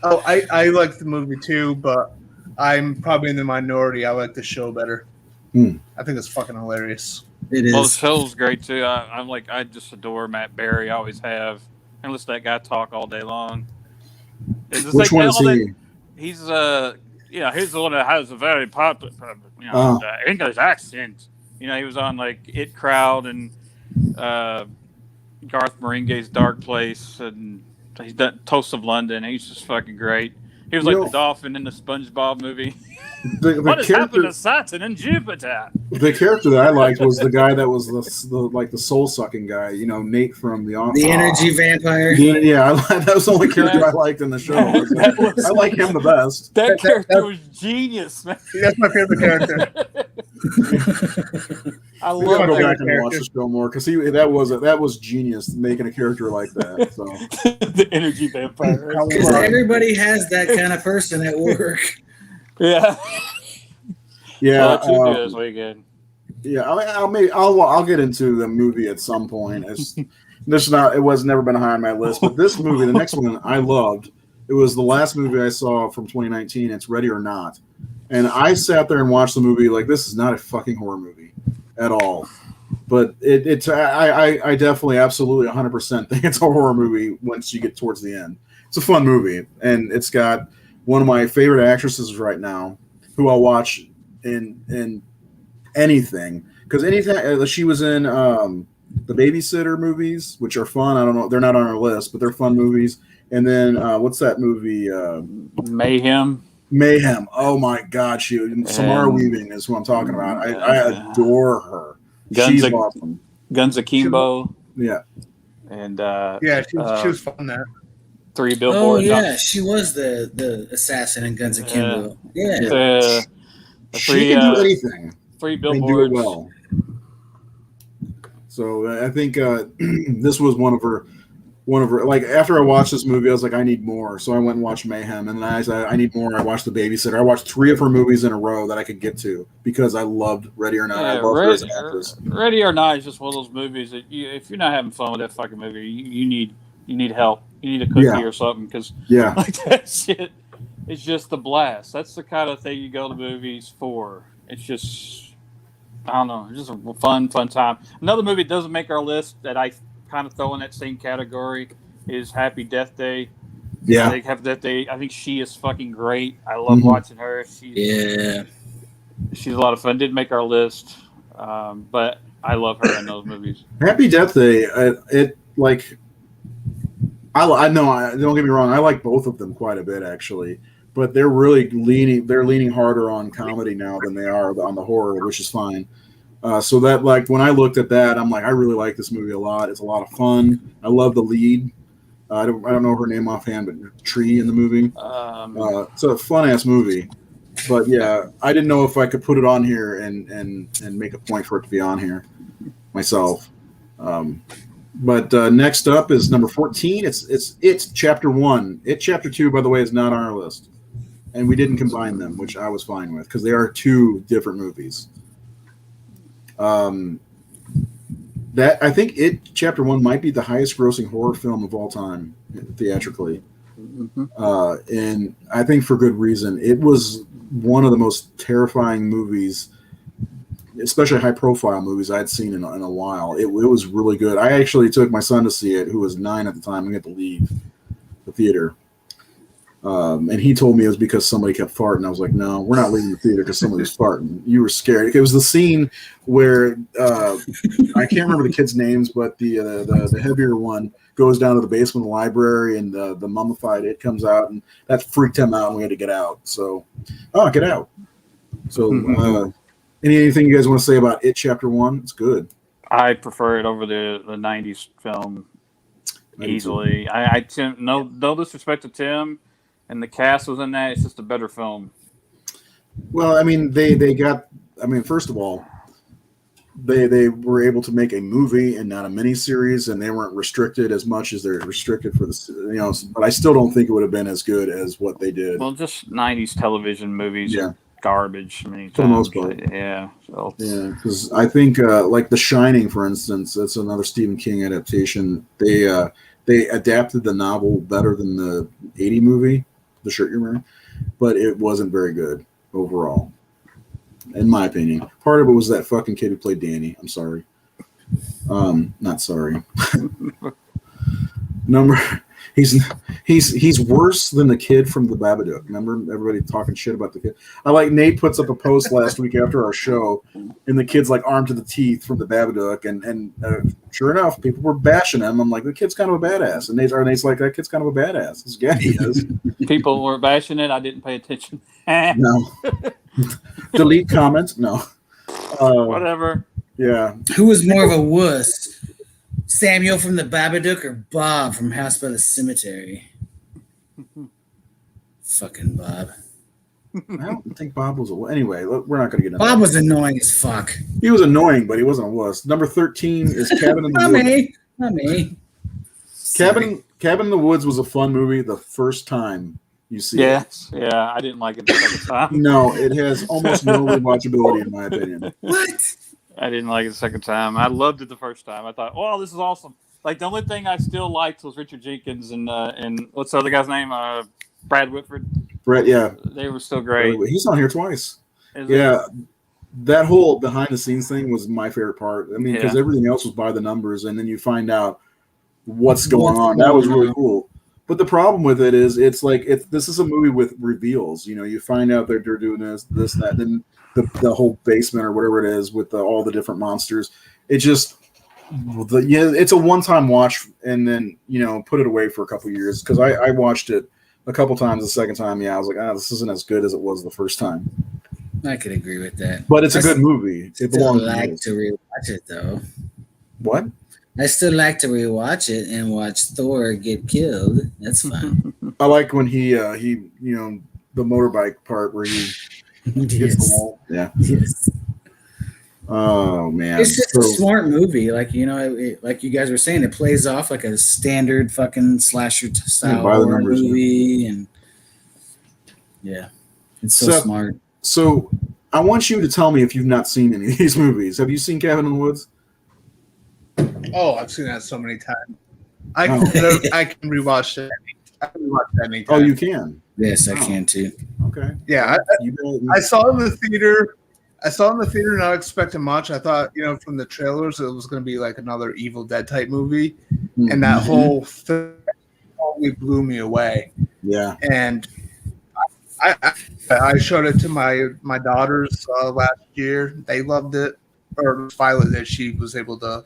Oh, I like the movie too, but I'm probably in the minority. I like the show better. I think it's fucking hilarious. It is. Well, the show's great too. I just adore Matt Berry. I always have. I listen to that guy talk all day long. Which one is he? He's he's the one that has a very popular, English accent. He was on like It Crowd and Garth Marenghi's Dark Place, and he's done Toast of London. He's just fucking great. He was like the dolphin in the SpongeBob movie. What has happened to Saturn and Jupiter? The character that I liked was the guy that was the soul sucking guy. Nate from The Office. The energy vampire. Yeah, that was the only character I liked in the show. I like him the best. That character was genius, man. That's my favorite character. I We love gotta go that back and watch the show more because that was genius making a character like that. So the energy vampire. Because everybody has that kind of person at work. Yeah. Yeah. This weekend. Yeah, I'll get into the movie at some point. It was never been high on my list, but this movie, the next one, I loved. It was the last movie I saw from 2019. It's Ready or Not, and I sat there and watched the movie like this is not a fucking horror movie at all. But I definitely absolutely 100% think it's a horror movie once you get towards the end. It's a fun movie, and it's got one of my favorite actresses right now, who I'll watch in anything, because anything she was in the Babysitter movies, which are fun. I don't know, they're not on our list, but they're fun movies. And then what's that movie? Mayhem. Oh my God, Samara Weaving is who I'm talking about. I adore her. She's awesome. Guns Akimbo. Yeah. And she was fun there. 3 Billboards. Oh yeah, she was the assassin in Guns Akimbo. Yeah. She can do anything. 3 Billboards. Billboards. Do it well. So I think this was one of her. Like after I watched this movie, I was like, I need more. So I went and watched Mayhem, and then I said, I need more. I watched The Babysitter. I watched 3 of her movies in a row that I could get to because I loved Ready or Not. Yeah, I loved her as an actress. Ready or Not is just one of those movies that if you're not having fun with that fucking movie, you need help. You need a cookie or something, because like that shit is just a blast. That's the kind of thing you go to movies for. It's just, I don't know, it's just a fun time. Another movie that doesn't make our list that I kind of throw in that same category is Happy Death Day. Yeah. I think Happy Death Day, I think she is fucking great. I love watching her. She's a lot of fun. Didn't make our list, but I love her in those movies. Happy Death Day, I know. Don't get me wrong. I like both of them quite a bit, actually. But they're really leaning harder on comedy now than they are on the horror, which is fine. So that, like, when I looked at that, I'm like, I really like this movie a lot. It's a lot of fun. I love the lead. I don't know her name offhand, but Tree in the movie. It's a fun ass movie. But yeah, I didn't know if I could put it on here and make a point for it to be on here myself. But next up is number 14. It's Chapter 1. It Chapter 2, by the way, is not on our list, and we didn't combine them, which I was fine with because they are 2 different movies. That I think It Chapter 1 might be the highest grossing horror film of all time theatrically, and I think for good reason. It was one of the most terrifying movies, especially high-profile movies I'd seen in a while. It was really good. I actually took my son to see it, who was 9 at the time. We had to leave the theater. And he told me it was because somebody kept farting. I was like, no, we're not leaving the theater because somebody was farting. You were scared. It was the scene where I can't remember the kids' names, but the heavier one goes down to the basement of the library, and the mummified it comes out, and that freaked him out, and we had to get out. So, get out. So, anything you guys want to say about It Chapter 1? It's good. I prefer it over the 90s film easily. No disrespect to Tim, and the cast was in that. It's just a better film. Well, I mean, they got. I mean, first of all, they were able to make a movie and not a miniseries, and they weren't restricted as much as they're restricted for the. But I still don't think it would have been as good as what they did. Well, just 90s television movies. Yeah. Are garbage many times. For the most part. Yeah. So. Yeah, because I think like The Shining, for instance, that's another Stephen King adaptation. They adapted the novel better than the 80 movie, The Shirt You're Wearing, but it wasn't very good overall, in my opinion. Part of it was that fucking kid who played Danny. I'm sorry. Not sorry. He's worse than the kid from the Babadook. Remember everybody talking shit about the kid? Nate puts up a post last week after our show, and the kid's like armed to the teeth from the Babadook, and sure enough, people were bashing him. I'm like, the kid's kind of a badass, and Nate's like, that kid's kind of a badass. This guy he is. People were bashing it. I didn't pay attention. No. Delete comments. No. Whatever. Yeah. Who was more of a wuss? Samuel from the Babadook or Bob from House by the Cemetery? Fucking Bob. I don't think Bob was a. Anyway, we're not going to get into Bob that. was annoying as fuck. He was annoying, but he wasn't a wuss. Number 13 is Cabin in the Not Woods. me. Not me. Cabin in the Woods was a fun movie the first time you see it. Yes. Yeah. I didn't like it the second time. No, it has almost no rewatchability in my opinion. What? I didn't like it the second time. I loved it the first time. I thought, oh, this is awesome. Like, the only thing I still liked was Richard Jenkins and what's the other guy's name? Brad Whitford. Brett, yeah. They were still great. He's on here twice. Is Yeah. That whole behind the scenes thing was my favorite part. I mean, because Yeah. everything else was by the numbers, and then you find out what's going on. That was really cool. But the problem with it is, this is a movie with reveals. You find out that they're doing this, that, and then the whole basement or whatever it is with all the different monsters. It just, it's a one-time watch, and then put it away for a couple of years, because I watched it a couple times. The second time, I was like, this isn't as good as it was the first time. I could agree with that. But it's a good movie. It belongs. I like to rewatch it though. What? I still like to rewatch it and watch Thor get killed. That's fun. I like when he the motorbike part where he hits the wall. Yeah. Yes. Oh man, It's just a smart movie. Like like you guys were saying, it plays off like a standard fucking slasher style by the horror numbers, movie, and it's so smart. So I want you to tell me if you've not seen any of these movies. Have you seen Cabin in the Woods? Oh, I've seen that so many times. I can rewatch it. I can rewatch that anytime. Oh, you can. Yes, I can too. Okay. Yeah, I saw it in the theater. Not expecting much. I thought, from the trailers, it was going to be like another Evil Dead type movie, and that whole thing totally blew me away. Yeah. And I showed it to my daughters last year. They loved it. Or Violet, that she was able to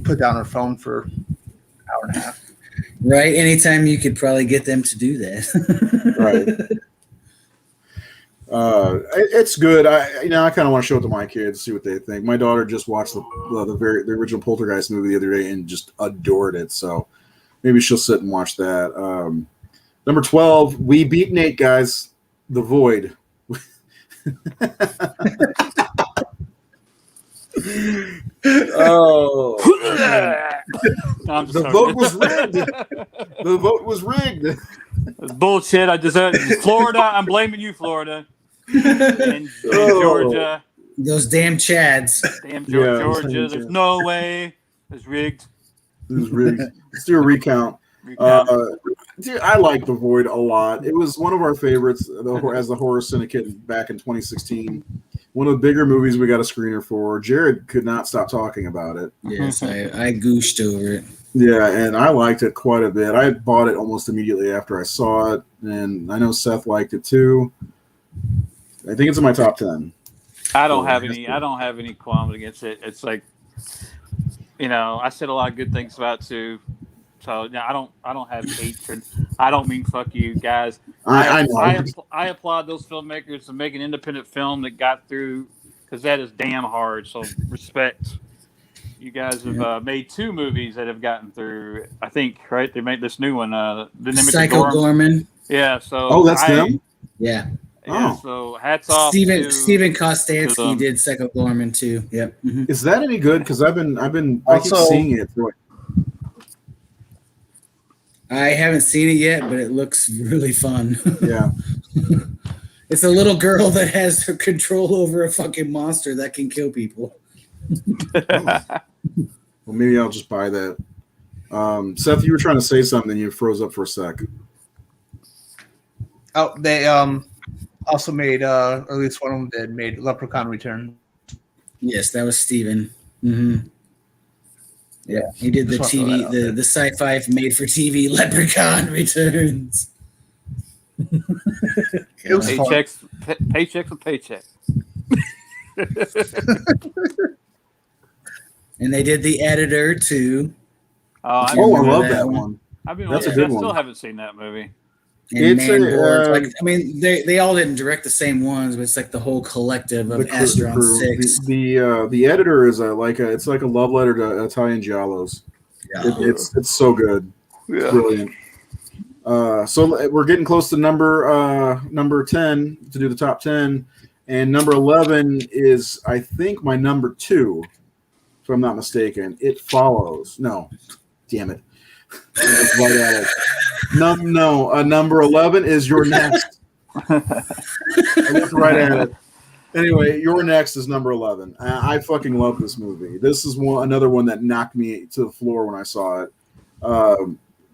put down her phone for an hour and a half. Right. Anytime you could probably get them to do that. Right. It's good. I kind of want to show it to my kids, see what they think. My daughter just watched the original Poltergeist movie the other day and just adored it. So maybe she'll sit and watch that. Number 12, we beat Nate, guys. The Void. Oh, the vote was rigged. The vote was rigged. It's bullshit. I deserve Florida. I'm blaming you, Florida. And Georgia. Those damn Chads. Damn Georgia. There's no way. It's rigged. It was rigged. Let's do a recount. Dude, I like The Void a lot. It was one of our favorites as the horror syndicate back in 2016. one of the bigger movies we got a screener for. Jared could not stop talking about it. Yes, I gooshed over it. Yeah, and I liked it quite a bit. I bought it almost immediately after I saw it, and I know Seth liked it too. I think it's in my top 10. I don't have any qualms against it. It's like, I said a lot of good things about it too. So I don't have hatred. I don't mean fuck you guys. I applaud those filmmakers to make an independent film that got through, because that is damn hard. So respect. You guys have made 2 movies that have gotten through. I think, right? They made this new one. Psycho Gorman. Yeah. So. Oh, that's them. Yeah. Yeah. So hats off. Steven Kostanski did Psycho Gorman too. Yep. Mm-hmm. Is that any good? Because I keep seeing it. I haven't seen it yet, but it looks really fun. Yeah. It's a little girl that has her control over a fucking monster that can kill people. Well, maybe I'll just buy that. Seth, you were trying to say something. You froze up for a sec. Oh, they also made, or at least one of them did, made Leprechaun Return. Yes, that was Steven. Mm-hmm. Yeah, he did the TV, the sci-fi made-for-TV Leprechaun Returns. It was paycheck for paycheck. And they did The Editor too. I love that one. That's a good one. I still haven't seen that movie. And they all didn't direct the same ones, but it's like the whole collective of Astron 6. The Editor is it's like a love letter to Italian giallos. Yeah. It's so good. Yeah. Brilliant. So we're getting close to number 10 to do the top 10, and number 11 is, I think, my number 2, if I'm not mistaken. It Follows. No, damn it. It's right at it. Number 11 is You're Next. I looked right at it. Anyway, You're Next is number 11. I fucking love this movie. This is another one that knocked me to the floor when I saw it.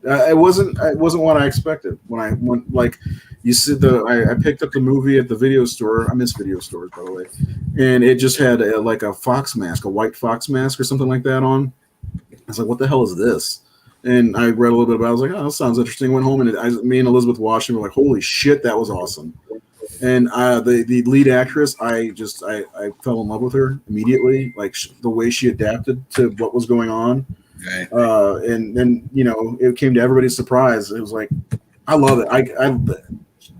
It wasn't what I expected when I went. Like, you said, I picked up the movie at the video store. I miss video stores, by the way, and it just had a fox mask, a white fox mask or something like that on. I was like, "What the hell is this?" And I read a little bit about it. I was like, "Oh, that sounds interesting." Went home, and me and Elizabeth watched it. We're like, "Holy shit, that was awesome!" And the lead actress, I fell in love with her immediately. Like the way she adapted to what was going on. Right. And then it came to everybody's surprise. It was like, I love it.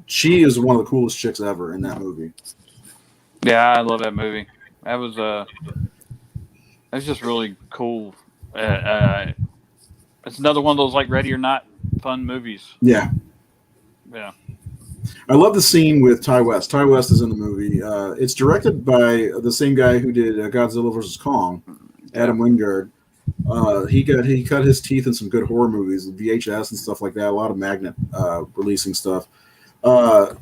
She is one of the coolest chicks ever in that movie. Yeah, I love that movie. That was that's just really cool. It's another one of those like Ready or Not fun movies. Yeah. Yeah. I love the scene with Ty West. Ty West is in the movie. It's directed by the same guy who did Godzilla vs. Kong, Adam Wingard. He cut his teeth in some good horror movies, VHS and stuff like that. A lot of magnet releasing stuff. But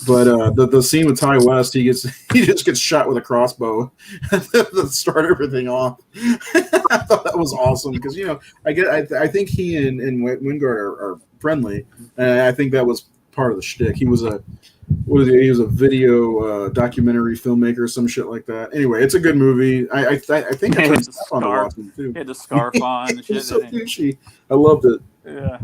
the scene with Ty West, he just gets shot with a crossbow to start everything off. I thought that was awesome because I think he and Wingard are friendly, and I think that was part of the shtick. He was a video documentary filmmaker, some shit like that. Anyway, it's a good movie. I think I turned on to watch it too. He had the scarf on. And shit, it's so douchey. I loved it. Yeah.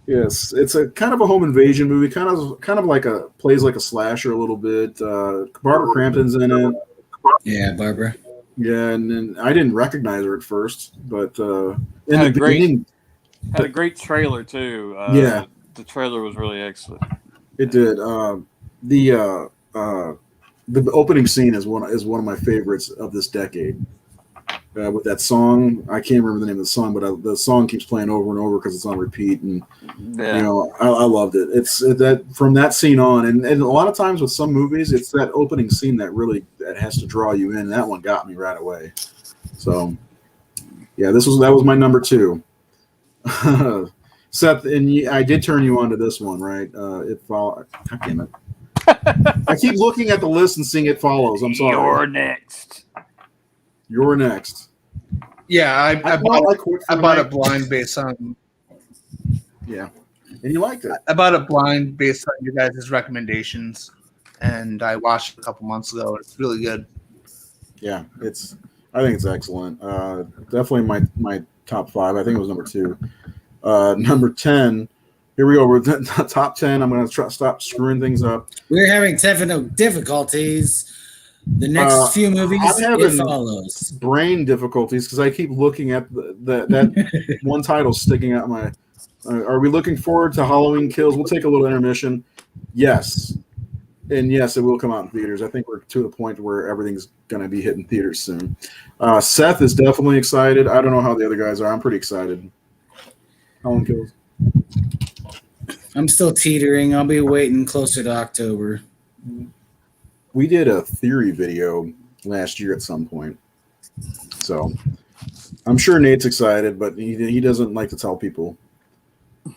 Yes, it's a kind of a home invasion movie. Kind of like plays like a slasher a little bit. Barbara Crampton's in it. Yeah, Barbara. Yeah, and then I didn't recognize her at first, but had a great trailer too. Yeah. The trailer was really excellent. It did. The opening scene is one of my favorites of this decade. With that song, I can't remember the name of the song, but the song keeps playing over and over because it's on repeat, and I loved it. It's that from that scene on, and a lot of times with some movies, it's that opening scene that has to draw you in. And that one got me right away. So, yeah, that was my number 2. Seth, and I did turn you on to this one, right? It follows. God damn it! I keep looking at the list and seeing It Follows. I'm sorry. You're next. Yeah, I bought it blind based on. Yeah, and you liked it. I bought it blind based on you guys' recommendations. and I watched it a couple months ago. It's really good. Yeah, I think it's excellent. Definitely my top 5. I think it was number 2. Number 10. Here we go. We're top 10. I'm going to stop screwing things up. We're having technical difficulties. The next few movies, I'm having it follows. brain difficulties because I keep looking at that one title sticking out my. Are we looking forward to Halloween Kills? We'll take a little intermission. Yes. And yes, it will come out in theaters. I think we're to the point where everything's going to be hitting theaters soon. Seth is definitely excited. I don't know how the other guys are. I'm pretty excited. Halloween Kills. I'm still teetering. I'll be waiting closer to October. We did a theory video last year at some point. So I'm sure Nate's excited, but he doesn't like to tell people.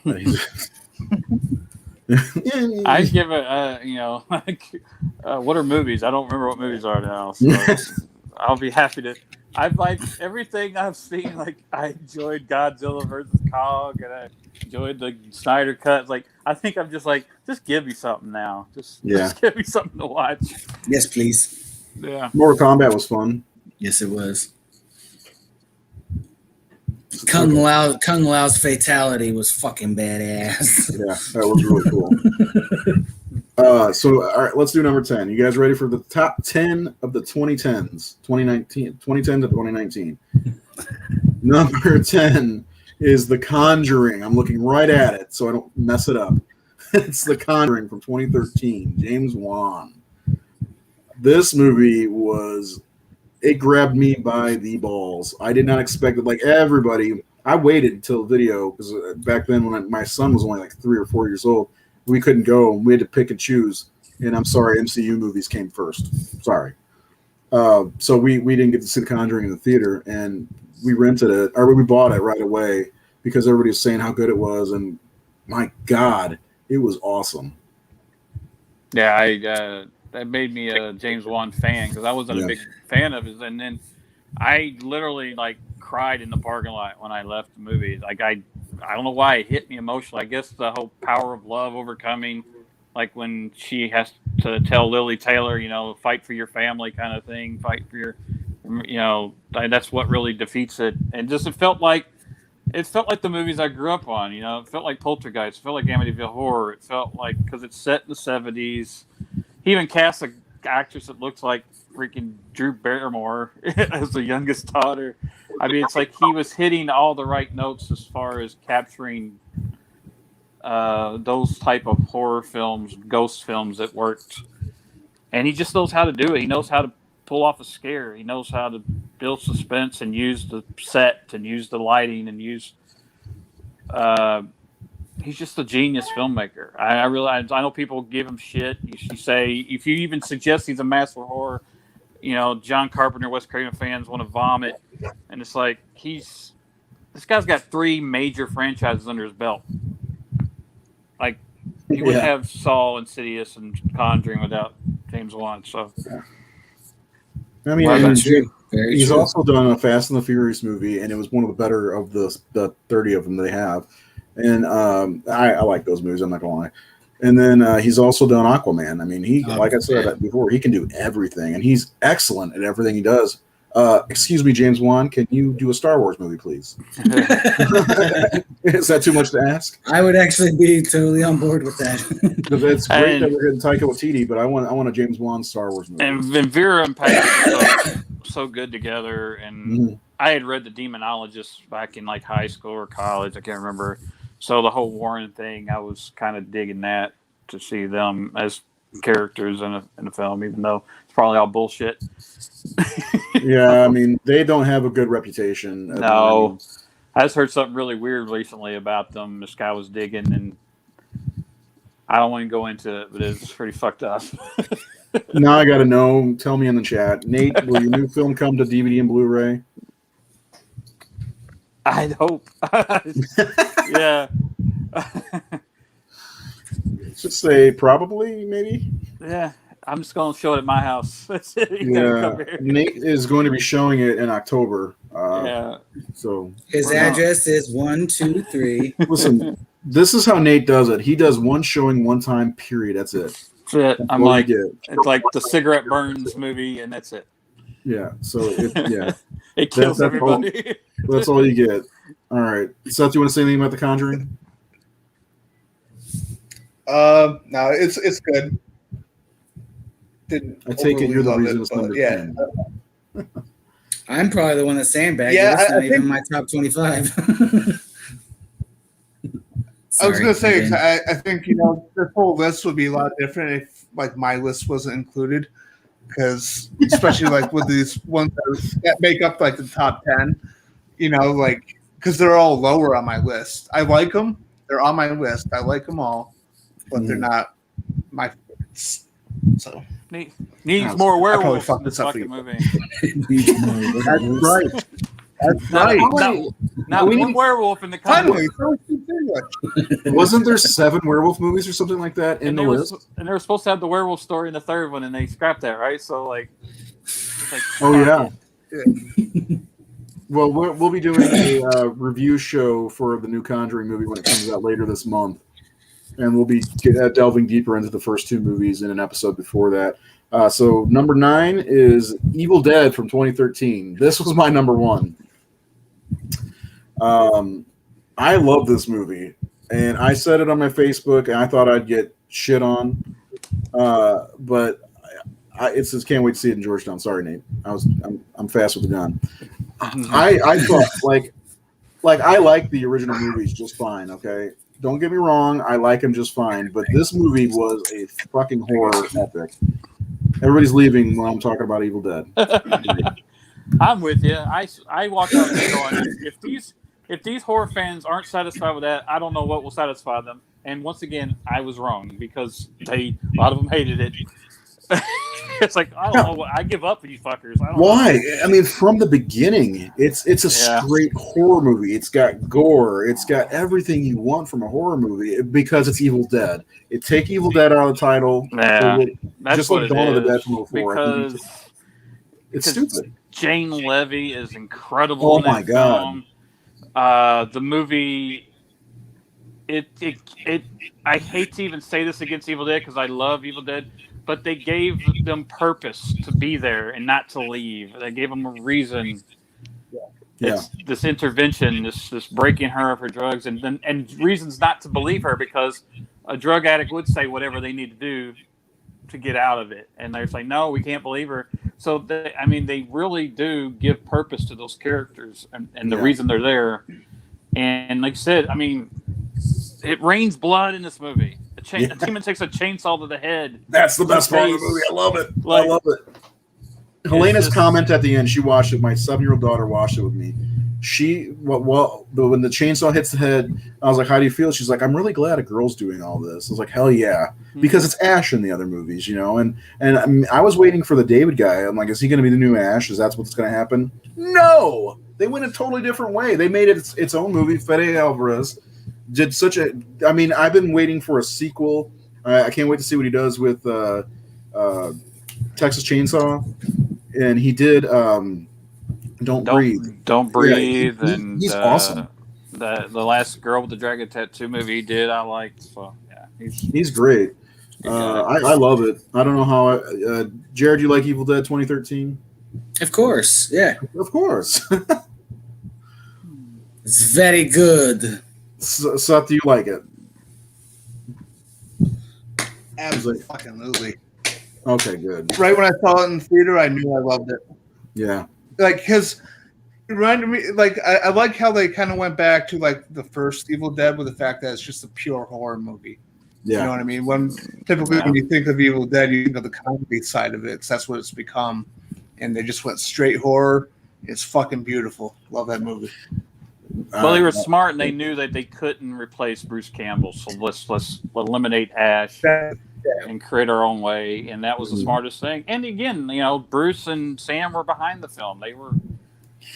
I give it, what are movies? I don't remember what movies are now. So I'll be happy to. I've liked everything I've seen. Like, I enjoyed Godzilla versus Kong, and I enjoyed the Snyder Cut. Like, I think I'm just like, just give me something now. Just give me something to watch. Yes, please. Yeah. Mortal Kombat was fun. Yes, it was. Kung Lao's fatality was fucking badass. Yeah, that was really cool. So, all right, let's do number 10. You guys ready for the top 10 of the 2010s? 2010 to 2019. Number 10 is The Conjuring. I'm looking right at it so I don't mess it up. It's The Conjuring from 2013, James Wan. This movie it grabbed me by the balls. I did not expect it. Like everybody, I waited until video because back then when my son was only like 3 or 4 years old, we couldn't go. We had to pick and choose. And I'm sorry, MCU movies came first. Sorry. So we didn't get to see The Conjuring in the theater, and we rented it, or we bought it right away because everybody was saying how good it was. And my God, it was awesome. Yeah, that made me a James Wan fan because I wasn't a big fan of his. And then I literally cried in the parking lot when I left the movie. Like I don't know why it hit me emotionally. I guess the whole power of love overcoming, like when she has to tell Lily Taylor, fight for your family kind of thing, fight for your, that's what really defeats it. And just it felt like the movies I grew up on. It felt like Poltergeist. It felt like Amityville Horror. It felt like because it's set in the 70s. He even cast an actress that looks like freaking Drew Barrymore as the youngest daughter. I mean, it's like he was hitting all the right notes as far as capturing those type of horror films, ghost films that worked. And he just knows how to do it. He knows how to pull off a scare. He knows how to build suspense and use the set and use the lighting and use... he's just a genius filmmaker. I realize I know people give him shit. You say if you even suggest he's a master of horror, John Carpenter, Wes Craven fans want to vomit, and it's like this guy's got 3 major franchises under his belt. Like he wouldn't have Saw, Insidious, and Conjuring without James Wan. So I mean, that's true. He's also done a Fast and the Furious movie, and it was one of the better of the 30 of them they have. And I like those movies, I'm not going to lie. And then he's also done Aquaman. I mean, like I said before, he can do everything, and he's excellent at everything he does. Excuse me, James Wan, can you do a Star Wars movie, please? Is that too much to ask? I would actually be totally on board with that. It's great that we're getting Taika Waititi, but I want a James Wan Star Wars movie. And Vera and Patrick are so good together. And I had read The Demonologist back in high school or college. I can't remember. So the whole Warren thing, I was kind of digging that to see them as characters in a film, even though it's probably all bullshit. Yeah, I mean, they don't have a good reputation. No. I just heard something really weird recently about them. This guy was digging, and I don't want to go into it, but it's pretty fucked up. Now I got to know. Tell me in the chat. Nate, will your new film come to DVD and Blu-ray? I'd hope. Yeah. Just say probably, maybe. Yeah. I'm just going to show it at my house. That's it. Yeah. Nate is going to be showing it in October. Yeah. So his address is 123. Listen, this is how Nate does it. He does one showing one time, period. That's it. That's it. I'm all like, you get. it's like the cigarette burns movie, and that's it. Yeah. So yeah, It kills that's everybody. that's all you get. All right, Seth, do you want to say anything about The Conjuring? No, it's good. Didn't I take it overly you're the love reason it, it's but number yeah. 10. I'm probably the one that sandbagged. Yeah, It's not I even think- my top 25. I was gonna say, again. I think this whole list would be a lot different if like my list wasn't included, because especially like with these ones that make up like the top 10, like because they're all lower on my list. I like them; they're on my list. I like them all, but they're not my favorites. So Needs more I probably werewolves fucked in this this up fucking for you. movie. That's right. That's Not, right. not we one need- werewolf in the Conjuring. Finally, Wasn't there 7 werewolf movies or something like that in And the list? they were supposed to have the werewolf story in the third one, and they scrapped that, right? So like, it's like Oh fuck yeah. it. Well, we'll be doing a review show for the new Conjuring movie when it comes out later this month, and we'll be delving deeper into the first 2 movies in an episode before that. So number 9 is Evil Dead from 2013. This was my number 1. I love this movie, and I said it on my Facebook, and I thought I'd get shit on, but it says can't wait to see it in Georgetown. Sorry, Nate. I'm fast with the gun. I thought like I like the original movies just fine. Okay, don't get me wrong, I like them just fine, but this movie was a fucking horror epic. Everybody's leaving when I'm talking about Evil Dead. I'm with you. I walk out there going, if these horror fans aren't satisfied with that, I don't know what will satisfy them. And once again, I was wrong because a lot of them hated it. It's like I don't know what I give up for you fuckers. I don't Why? know. I mean, from the beginning, it's a straight horror movie. It's got gore. It's got everything you want from a horror movie because it's Evil Dead. It take Evil Dead out of the title. Yeah, that's just what like it Dawn of the is, Dead from 04. because It's stupid. Jane Levy is incredible. Oh in that my God. film. The movie. I hate to even say this against Evil Dead because I love Evil Dead, but they gave them purpose to be there and not to leave. They gave them a reason. Yeah. It's this intervention, this breaking her of her drugs, and reasons not to believe her because a drug addict would say whatever they need to do to get out of it, and they're like, no, we can't believe her. So they really do give purpose to those characters and the reason they're there. And like I said, I mean, it rains blood in this movie. A demon takes a chainsaw to the head. That's the best part of the Face. movie. I love it. Like, I love it. Helena's just- comment at the end, she watched it. My 7-year-old daughter watched it with me. When the chainsaw hits the head, I was like, how do you feel? She's like, I'm really glad a girl's doing all this. I was like, hell yeah. Because it's Ash in the other movies, and I was waiting for the David guy. I'm like, is he going to be the new Ash? Is that what's going to happen? No! They went a totally different way. They made it its own movie. Fede Alvarez did I've been waiting for a sequel. I can't wait to see what he does with Texas Chainsaw. And he did Don't Breathe. Don't breathe. Yeah, and he's awesome. The last girl with the dragon tattoo movie he did, I liked. So yeah, He's great. I love it. I don't know how. Jared, you like Evil Dead 2013? Of course, yeah. Of course. It's very good. Seth, do you like it? Absolutely. Okay, good. Right when I saw it in the theater, I knew I loved it. Yeah. Like, because it reminded me, like, I like how they kind of went back to, like, the first Evil Dead with the fact that it's just a pure horror movie. Yeah. You know what I mean? When you think of Evil Dead, you think of the comedy side of it, because that's what it's become. And they just went straight horror. It's fucking beautiful. Love that movie. Well, they were smart and they knew that they couldn't replace Bruce Campbell, so let's eliminate Ash and create our own way, and that was the smartest thing. And again, Bruce and Sam were behind the film. They were,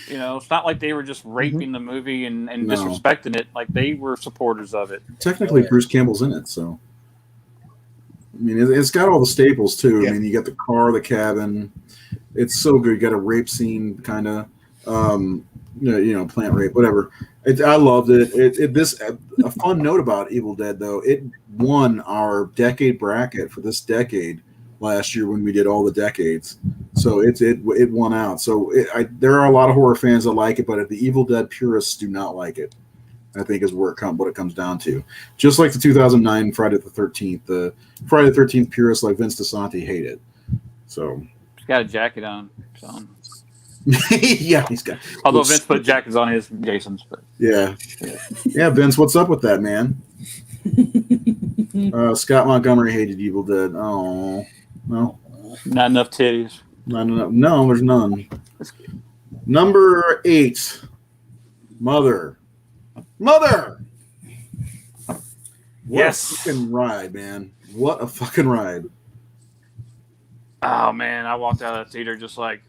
it's not like they were just raping the movie and disrespecting it. Like they were supporters of it. Technically, Bruce Campbell's in it, so I mean, it's got all the staples too. Yeah. I mean, you got the car, the cabin. It's so good. You got a rape scene, kind of. Plant rape, whatever. I loved it. A fun note about Evil Dead, though, it won our decade bracket for this decade last year when we did all the decades. So it won out. So there are a lot of horror fans that like it, but the Evil Dead purists do not like it. I think is what it comes down to. Just like the 2009 Friday the 13th, the Friday the 13th purists like Vince DeSanti hate it. So he's got a jacket on. So. Yeah, he's got. Although Vince put jackets on his Jason's, but yeah, Vince, what's up with that, man? Scott Montgomery hated Evil Dead. Oh no, not enough titties. Not enough. No, there's none. Number 8, Mother. What Yes. a fucking ride, man. What a fucking ride. Oh man, I walked out of that theater just like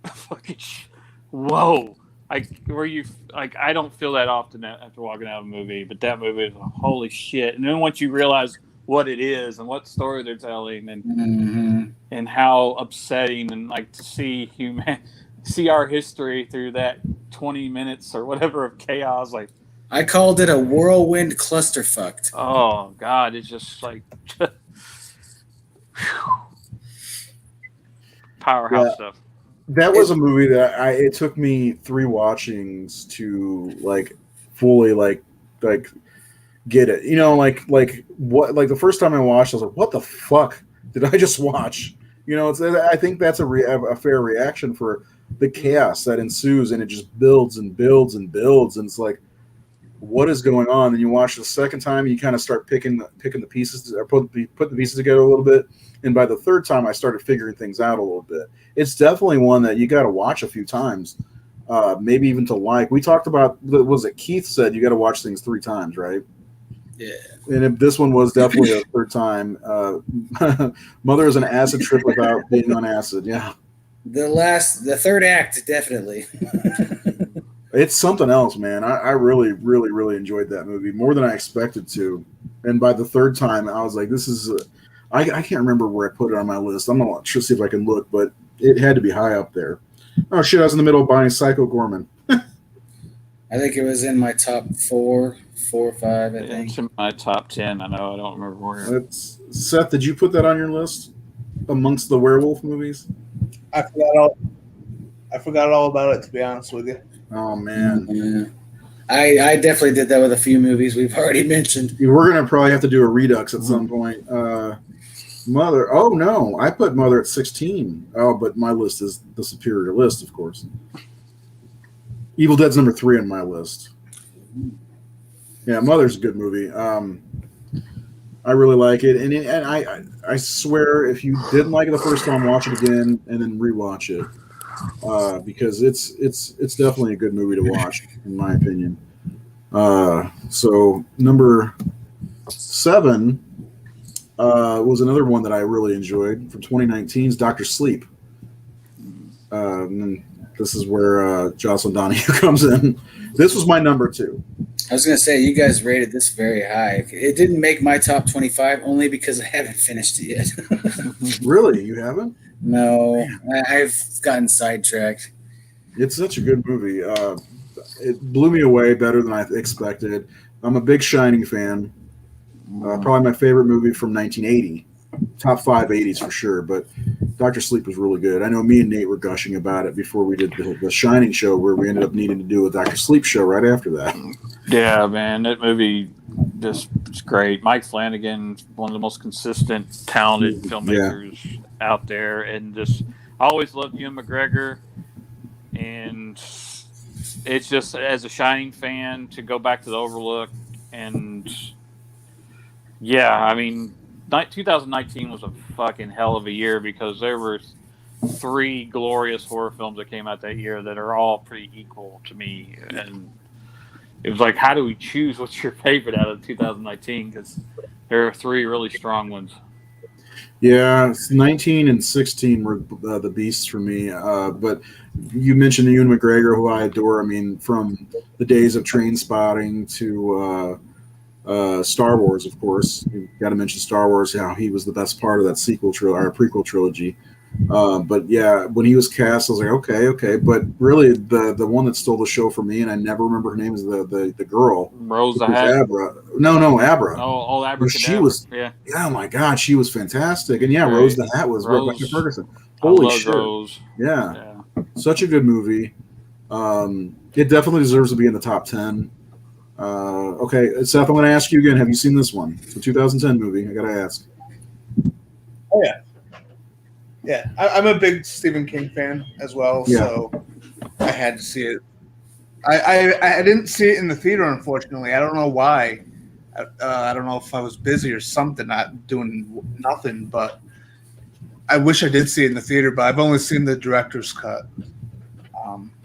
fucking whoa. I don't feel that often after walking out of a movie, but that movie is holy shit. And then once you realize what it is and what story they're telling and how upsetting and like to see our history through that 20 minutes or whatever of chaos, like I called it a whirlwind clusterfuck. oh god, it's just like powerhouse stuff. That was a movie that it took me 3 watchings to like fully like get it. You know, like what, like the first time I watched, I was like, what the fuck did I just watch? You know, I think that's a fair reaction for the chaos that ensues, and it just builds and builds and builds, and it's like, what is going on? And you watch the second time, you kind of start picking the pieces, or put the pieces together a little bit. And by the third time, I started figuring things out a little bit. It's definitely one that you got to watch a few times, maybe even to like. We talked about, was it Keith said you got to watch things 3 times, right? Yeah. And this one was definitely a third time. Mother is an acid trip without being on acid. Yeah. The third act, definitely. It's something else, man. I really, really, really enjoyed that movie more than I expected to. And by the third time, I was like, this is I can't remember where I put it on my list. I'm not sure, see if I can look, but it had to be high up there. Oh, shit, I was in the middle of buying Psycho Gorman. I think it was in my top 4 or 5, I think. It's in my top 10. I know. I don't remember where. Seth, did you put that on your list amongst the werewolf movies? I forgot all about it, to be honest with you. Oh, man. Yeah. I definitely did that with a few movies we've already mentioned. We're going to probably have to do a redux at some point. Mother. Oh, no. I put Mother at 16. Oh, but my list is the superior list, of course. Evil Dead's number 3 on my list. Yeah, Mother's a good movie. I really like it. And I swear, if you didn't like it the first time, watch it again and then rewatch it. Because it's definitely a good movie to watch, in my opinion. So number 7 was another one that I really enjoyed from 2019's Dr. Sleep. And this is where Jocelyn Donahue comes in. This was my number 2. I was going to say, you guys rated this very high. It didn't make my top 25 only because I haven't finished it yet. Really? You haven't? No, I've gotten sidetracked. It's such a good movie. It blew me away better than I expected. I'm a big Shining fan. Probably my favorite movie from 1980. Top 5 80s for sure, but Dr. Sleep was really good. I know me and Nate were gushing about it before we did the Shining show, where we ended up needing to do a Dr. Sleep show right after that. Yeah, man, that movie just is great. Mike Flanagan, one of the most consistent, talented filmmakers out there, and just I always loved Ewan McGregor, and it's just as a Shining fan to go back to the Overlook, and yeah, I mean, 2019 was a fucking hell of a year because there were 3 glorious horror films that came out that year that are all pretty equal to me, and it was like, how do we choose what's your favorite out of 2019? Because there are 3 really strong ones. Yeah, 19 and 16 were the beasts for me. But you mentioned Ewan McGregor, who I adore. I mean, from the days of Train Spotting to Star Wars, of course. You've got to mention Star Wars, how he was the best part of that prequel trilogy. But yeah, when he was cast, I was like, okay. But really, the one that stole the show for me, and I never remember her name, is the girl. Rose the It was Hat. Abra. No, Abra. Oh, Abracadabra. She was, yeah. oh my God, she was fantastic. And yeah, Great. Rose the Hat was Rose. Rebecca Ferguson. I Holy love shit. Rose. Yeah. Such a good movie. It definitely deserves to be in the top 10. Okay, Seth, I'm going to ask you again. Have you seen this one? It's a 2010 movie. I got to ask. Oh, yeah. Yeah, I'm a big Stephen King fan as well, so I had to see it. I didn't see it in the theater, unfortunately. I don't know why. I don't know if I was busy or something, not doing nothing, but I wish I did see it in the theater, but I've only seen the director's cut.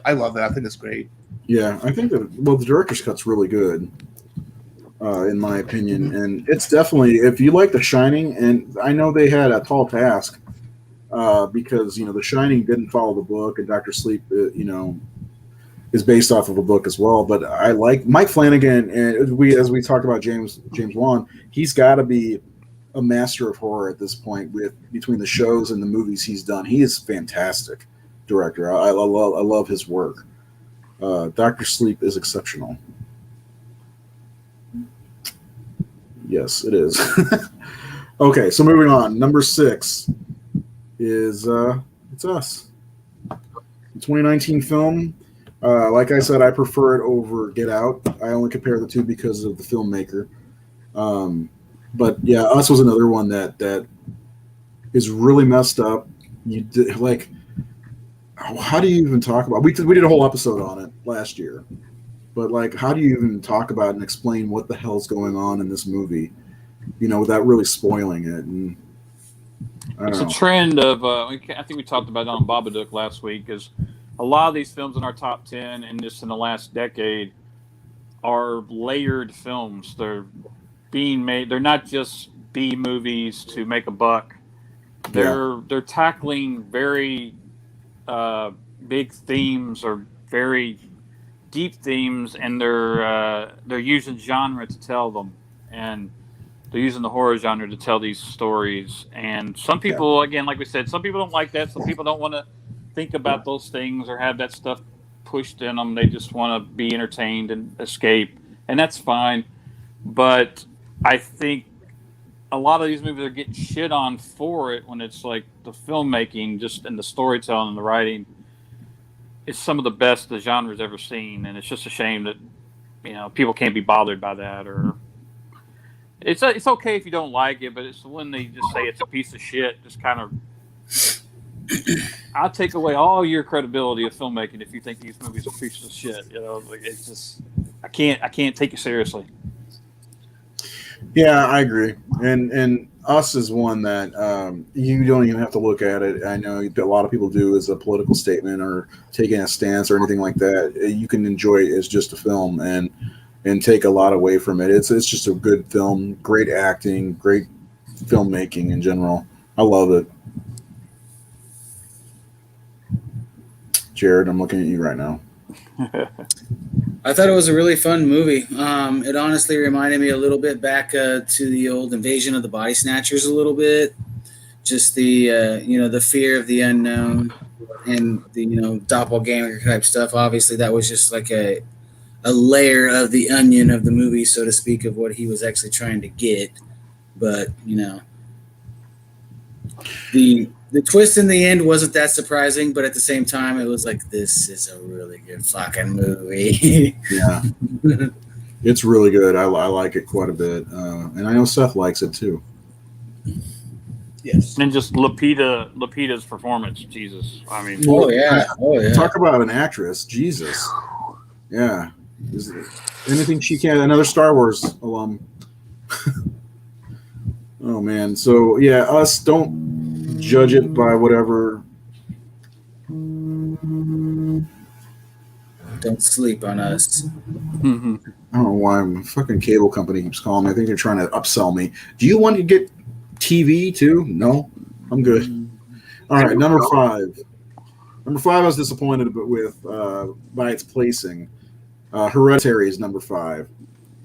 I love it. I think it's great. Yeah, I think the director's cut's really good, in my opinion. And it's definitely, if you like The Shining, and I know they had a tall task, because, The Shining didn't follow the book, and Dr. Sleep, is based off of a book as well. But I like Mike Flanagan, and as we talked about James Wan, he's got to be a master of horror at this point. Between the shows and the movies he's done, he is fantastic director. I love his work. Dr. Sleep is exceptional. Yes, it is. Okay, so moving on. Number 6 is It's Us. The 2019 film. Like I said, I prefer it over Get Out. I only compare the two because of the filmmaker. But yeah, Us was another one that is really messed up. How do you even talk about? We did a whole episode on it last year, but how do you even talk about and explain what the hell's going on in this movie, without really spoiling it? And it's a trend of I think we talked about it on Babadook last week. Is a lot of these films in our top 10 and just in the last decade are layered films. They're being made. They're not just B movies to make a buck. They're tackling very big themes or very deep themes, and they're using genre to tell them, and they're using the horror genre to tell these stories. And some people, again, like we said, some people don't like that. Some people don't want to think about those things or have that stuff pushed in them. They just want to be entertained and escape, and that's fine. But I think a lot of these movies are getting shit on for it when it's like the filmmaking, just and the storytelling and the writing is some of the best the genre's ever seen, and it's just a shame that people can't be bothered by that. Or it's okay if you don't like it, but it's when they just say it's a piece of shit. Just kind of, I'll take away all your credibility of filmmaking if you think these movies are pieces of shit. It's just I can't take you seriously. Yeah, I agree. And Us is one that you don't even have to look at it. I know a lot of people do as a political statement or taking a stance or anything like that. You can enjoy it as just a film and take a lot away from it. It's just a good film, great acting, great filmmaking in general. I love it. Jared, I'm looking at you right now. I thought it was a really fun movie. It honestly reminded me a little bit back to the old Invasion of the Body Snatchers a little bit. Just the the fear of the unknown and the doppelganger type stuff. Obviously, that was just like a layer of the onion of the movie, so to speak, of what he was actually trying to get. But the twist in the end wasn't that surprising, but at the same time, it was like, this is a really good fucking movie. Yeah. It's really good. I like it quite a bit. And I know Seth likes it too. Yes. And just Lupita's performance, Jesus. I mean, Oh yeah. Talk about an actress. Jesus. Yeah. Anything she can. Another Star Wars alum. Oh, man. So, yeah, Us, don't judge it by whatever. Don't sleep on Us. mm-hmm. I don't know why my fucking cable company keeps calling me. I think they're trying to upsell me. Do you want to get TV too? No, I'm good. All right, number 5. Number 5 I was disappointed with by its placing. Hereditary is number 5.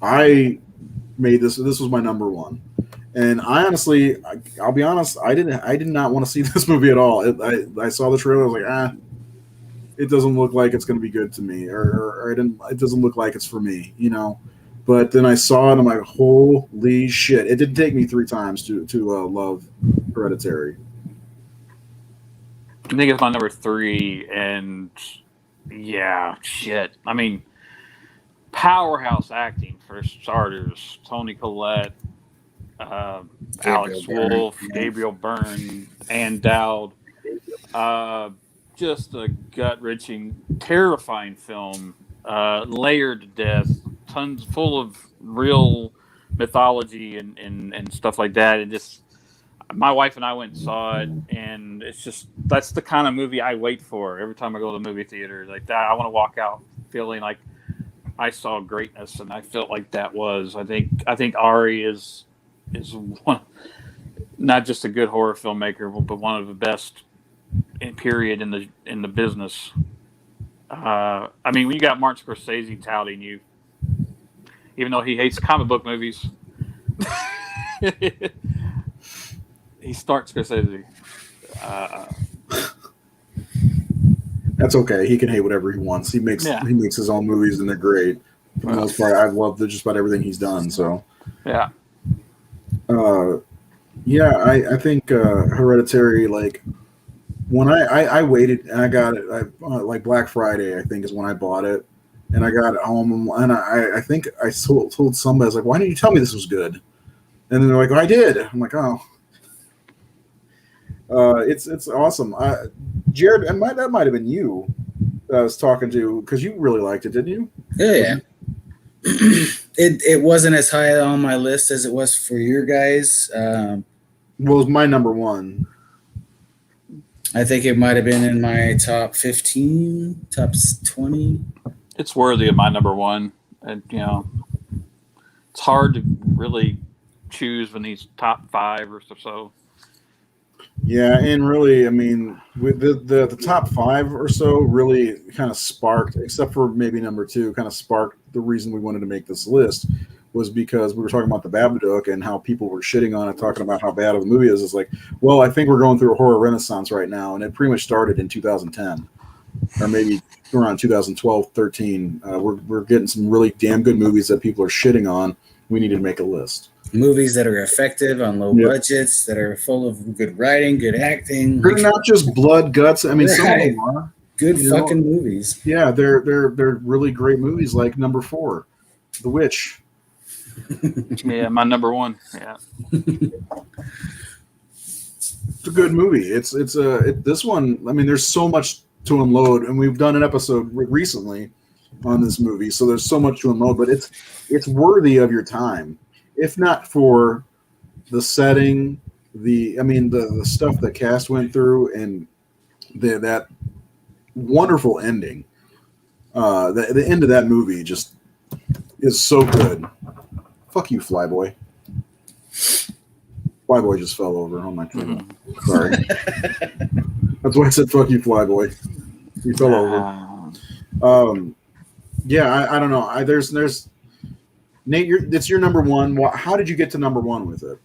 I made this. This was my number 1. And I'll be honest, I did not want to see this movie at all. I saw the trailer, I was like, it doesn't look like it's going to be good to me, or it doesn't look like it's for me, you know. But then I saw it, and I'm like, holy shit! It didn't take me 3 times to love Hereditary. I think it's my number 3, and yeah, shit. I mean, powerhouse acting for starters. Toni Collette, Alex Wolff, Gabriel Byrne, Ann Dowd. Just a gut-wrenching, terrifying film, layered to death, tons full of real mythology and stuff like that. And just, my wife and I went and saw it, and it's just, that's the kind of movie I wait for every time I go to the movie theater. Like that, I want to walk out feeling like I saw greatness, and I felt like that was. I think Ari is one, not just a good horror filmmaker, but one of the best period in the business. I mean, when you got Martin Scorsese touting you, even though he hates comic book movies, he starts Scorsese. That's okay. He can hate whatever he wants. He makes his own movies, and they're great. For the most part, I've loved just about everything he's done. So yeah. I think Hereditary, like, when I waited and I got it, like Black Friday, I think is when I bought it, and I got it home, and I think I told somebody, I was like, why didn't you tell me this was good? And then they're like, I did. I'm like, oh, it's awesome. Jared, and that might have been you that I was talking to, because you really liked it, didn't you? Yeah. It wasn't as high on my list as it was for your guys. Well, it was my number 1. I think it might have been in my top 15, top 20. It's worthy of my number 1. And, you know, it's hard to really choose when these top 5 or so. Yeah, and really, I mean, with the top 5 or so really kind of sparked, except for maybe number 2, kind of sparked the reason we wanted to make this list, was because we were talking about the Babadook and how people were shitting on it, talking about how bad of the movie is. It's like, well, I think we're going through a horror renaissance right now, and it pretty much started in 2010, or maybe around 2012, 13. We're getting some really damn good movies that people are shitting on. We need to make a list. Movies that are effective on low budgets, that are full of good writing, good acting. They're not just blood, guts. I mean, some of them are good fucking movies. Yeah, they're really great movies, like number 4, The Witch. Yeah, my number 1. Yeah, it's a good movie. This one. I mean, there's so much to unload, and we've done an episode recently on this movie, so there's so much to unload. But it's worthy of your time, if not for the setting, the stuff the cast went through, and that wonderful ending. The end of that movie just is so good. Fuck you, Flyboy. Flyboy just fell over on my table. Sorry. That's why I said fuck you, Flyboy. He fell over. I don't know. There's Nate, it's your number 1. How did you get to number 1 with it?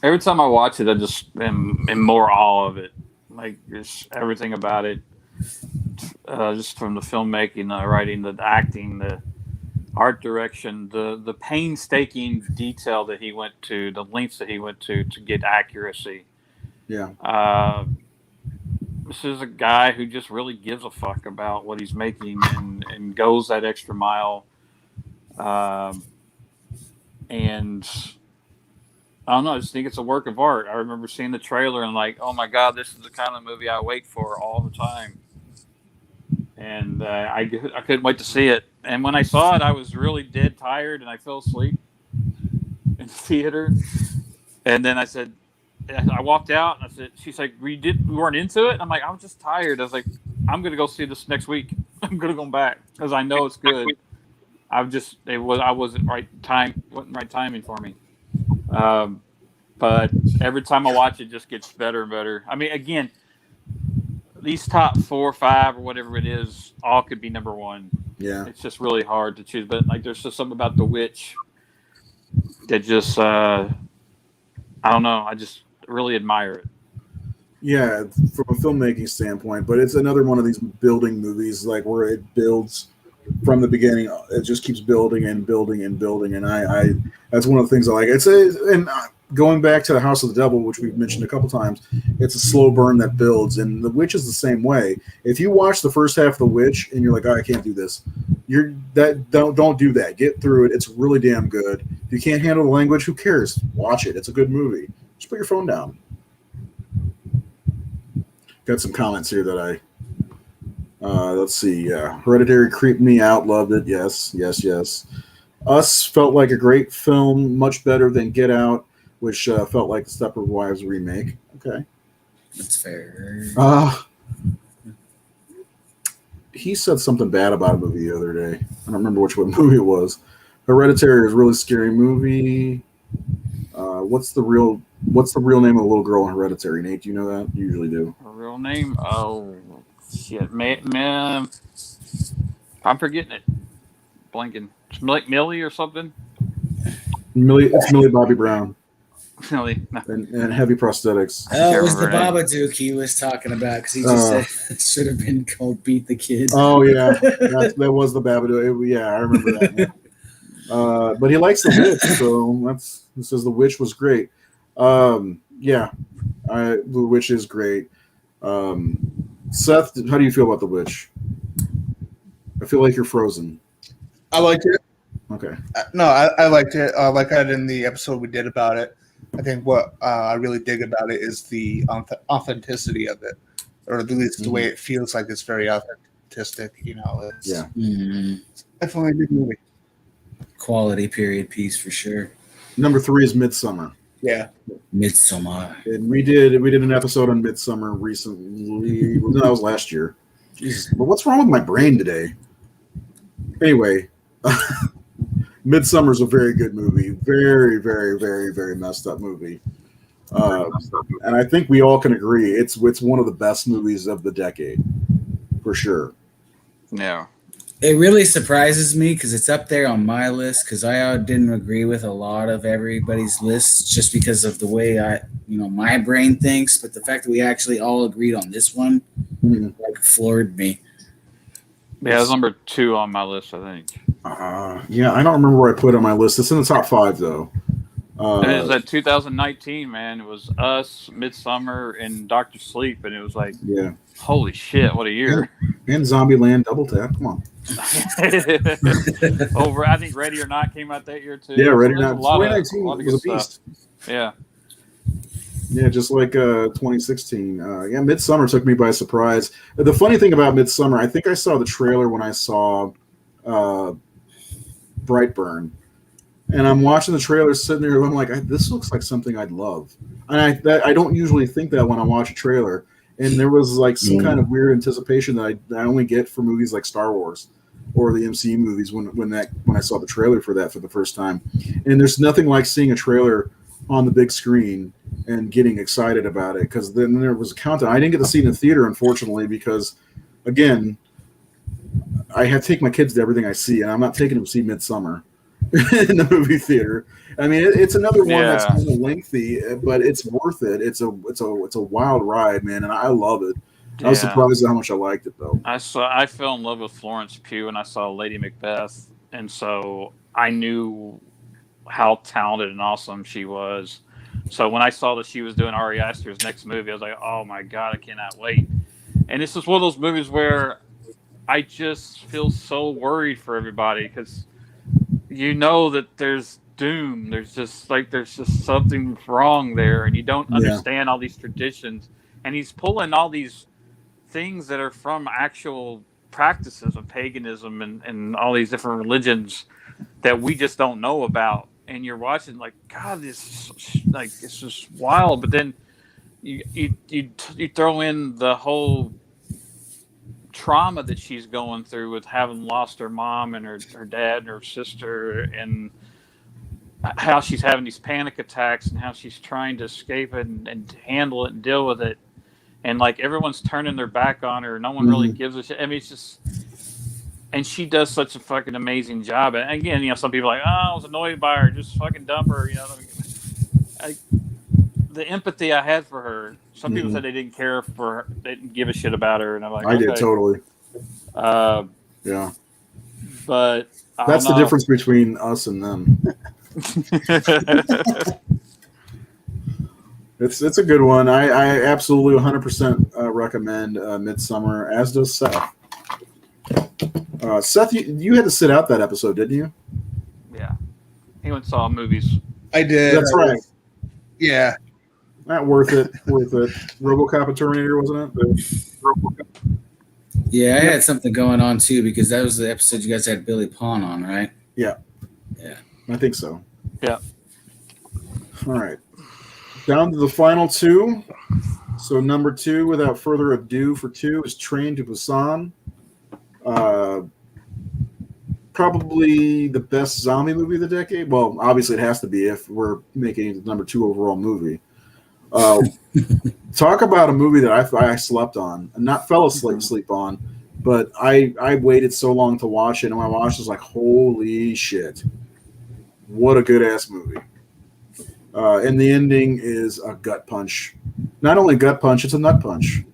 Every time I watch it, I just am in more awe of it. Like, just everything about it. Just from the filmmaking, the writing, the acting, the art direction, the painstaking detail that he went to, the lengths that he went to get accuracy. Yeah. This is a guy who just really gives a fuck about what he's making and goes that extra mile. And I don't know, I just think it's a work of art. I remember seeing the trailer and like, oh my God, this is the kind of movie I wait for all the time. And I couldn't wait to see it. And when I saw it, I was really dead tired, and I fell asleep in the theater. And then I walked out, and I said, she's like, we weren't into it? And I'm like, I was just tired. I was like, I'm going to go see this next week. I'm going to go back because I know it's good. Wasn't right timing for me. But every time I watch it, just gets better and better. I mean, again, these top 4 or 5 or whatever it is, all could be number 1. Yeah, it's just really hard to choose. But like, there's just something about The Witch that just I don't know. I just really admire it. Yeah, from a filmmaking standpoint, but it's another one of these building movies, like where it builds from the beginning. It just keeps building and building and building, and I that's one of the things I like. And going back to the House of the Devil, which we've mentioned a couple times, it's a slow burn that builds, and The Witch is the same way. If you watch the first half of The Witch and you're like, oh, I can't do this, don't do that. Get through it. It's really damn good. If you can't handle the language, who cares? Watch it. It's a good movie. Just put your phone down. Got some comments here that let's see. Hereditary creeped me out. Loved it. Yes. Us felt like a great film, much better than Get Out, which felt like the Stepford Wives remake. Okay. That's fair. He said something bad about a movie the other day. I don't remember which one movie it was. Hereditary is a really scary movie. What's the real name of the little girl in Hereditary? Nate, do you know that? You usually do. Her real name? Oh shit, man, I'm forgetting it. Blanking. It's like Millie or something. It's Millie Bobby Brown. Millie. No. And heavy prosthetics. Oh, it was the remember her name. Babadook he was talking about because he just said it should have been called Beat the Kid. Oh yeah, that was the Babadook. Yeah, I remember that. But he likes The Witch, so he says The Witch was great. The Witch is great. Seth, how do you feel about The Witch? I feel like you're frozen. I liked it. Okay. I liked it. Like I did in the episode we did about it. I think what I really dig about it is the authenticity of it, or at least the way it feels like it's very authentic. It's definitely a good movie. Quality period piece for sure. Number 3 is Midsommar. Yeah. Midsommar. And we did an episode on Midsommar recently. No, that was last year. Jesus, but what's wrong with my brain today? Anyway, Midsommar is a very good movie. Very, very, very, very messed up movie. And I think we all can agree it's one of the best movies of the decade, for sure. Yeah. It really surprises me because it's up there on my list because I didn't agree with a lot of everybody's lists just because of the way my brain thinks. But the fact that we actually all agreed on this one floored me. Yeah, it's number 2 on my list, I think. Yeah, I don't remember where I put it on my list. It's in the top 5 though. It was at 2019, man. It was us, Midsommar, and Dr. Sleep, and it was like, holy shit, what a year! And Zombieland Double Tap. Come on. I think Ready or Not came out that year too. Yeah, Ready or Not. 2019 was a beast. Yeah. Yeah, just like 2016. Midsommar took me by surprise. The funny thing about Midsommar, I think I saw the trailer when I saw Brightburn. And I'm watching the trailer sitting there, and I'm like, this looks like something I'd love. And I don't usually think that when I watch a trailer. And there was like some kind of weird anticipation that I only get for movies like Star Wars or the MCU movies when I saw the trailer for that for the first time. And there's nothing like seeing a trailer on the big screen and getting excited about it, because then there was a countdown. I didn't get to see it in the theater, unfortunately, because again, I have to take my kids to everything I see, and I'm not taking them to see Midsommar in the movie theater. I mean, it's another one that's kind of lengthy, but it's worth it. It's a wild ride, man, and I love it. I was surprised at how much I liked it, though. I fell in love with Florence Pugh, and I saw Lady Macbeth, and so I knew how talented and awesome she was. So when I saw that she was doing Ari Aster's next movie, I was like, oh my God, I cannot wait. And this is one of those movies where I just feel so worried for everybody, because that there's doom. There's just something wrong there, and you don't understand all these traditions. And he's pulling all these things that are from actual practices of paganism and all these different religions that we just don't know about. And you're watching like, God, it's just wild. But then you throw in the whole trauma that she's going through with having lost her mom and her dad and her sister, and how she's having these panic attacks and how she's trying to escape it and handle it and deal with it. And like everyone's turning their back on her. No one really gives a shit. I mean, it's just, and she does such a fucking amazing job. And again, you know, some people are like, oh, I was annoyed by her, just fucking dump her. You know, the empathy I had for her. Some people said they didn't care for her, they didn't give a shit about her, and I'm like, I did totally. Yeah, but that's the difference between us and them. It's a good one. I absolutely 100% recommend Midsommar, as does Seth. Seth, you had to sit out that episode, didn't you? Yeah, he went and saw movies. I did. That's right. Yeah. Not worth it. Worth it. RoboCop and Terminator, wasn't it? Yeah, I had something going on too because that was the episode you guys had Billy Pawn on, right? Yeah. Yeah. I think so. Yeah. All right. Down to the final two. So number 2, without further ado, for 2 is Train to Busan. Probably the best zombie movie of the decade. Well, obviously it has to be if we're making it the number 2 overall movie. Talk about a movie that I slept on, and not fell asleep on, but I waited so long to watch it, and when I watched it, I was like, holy shit. What a good-ass movie. And the ending is a gut punch. Not only gut punch, it's a nut punch.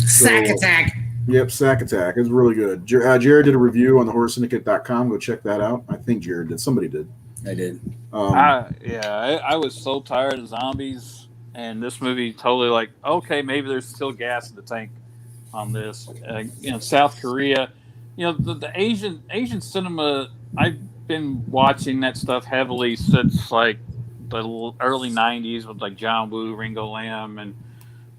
Sack attack. Yep, Sack Attack. It's really good. Jared did a review on the HorrorSyndicate.com. Go check that out. I think Jared did. Somebody did. I did. I was so tired of zombies, and this movie totally like, okay, maybe there's still gas in the tank on this. You know, South Korea, you know, the Asian cinema. I've been watching that stuff heavily since like the early '90s with like John Woo, Ringo Lam, and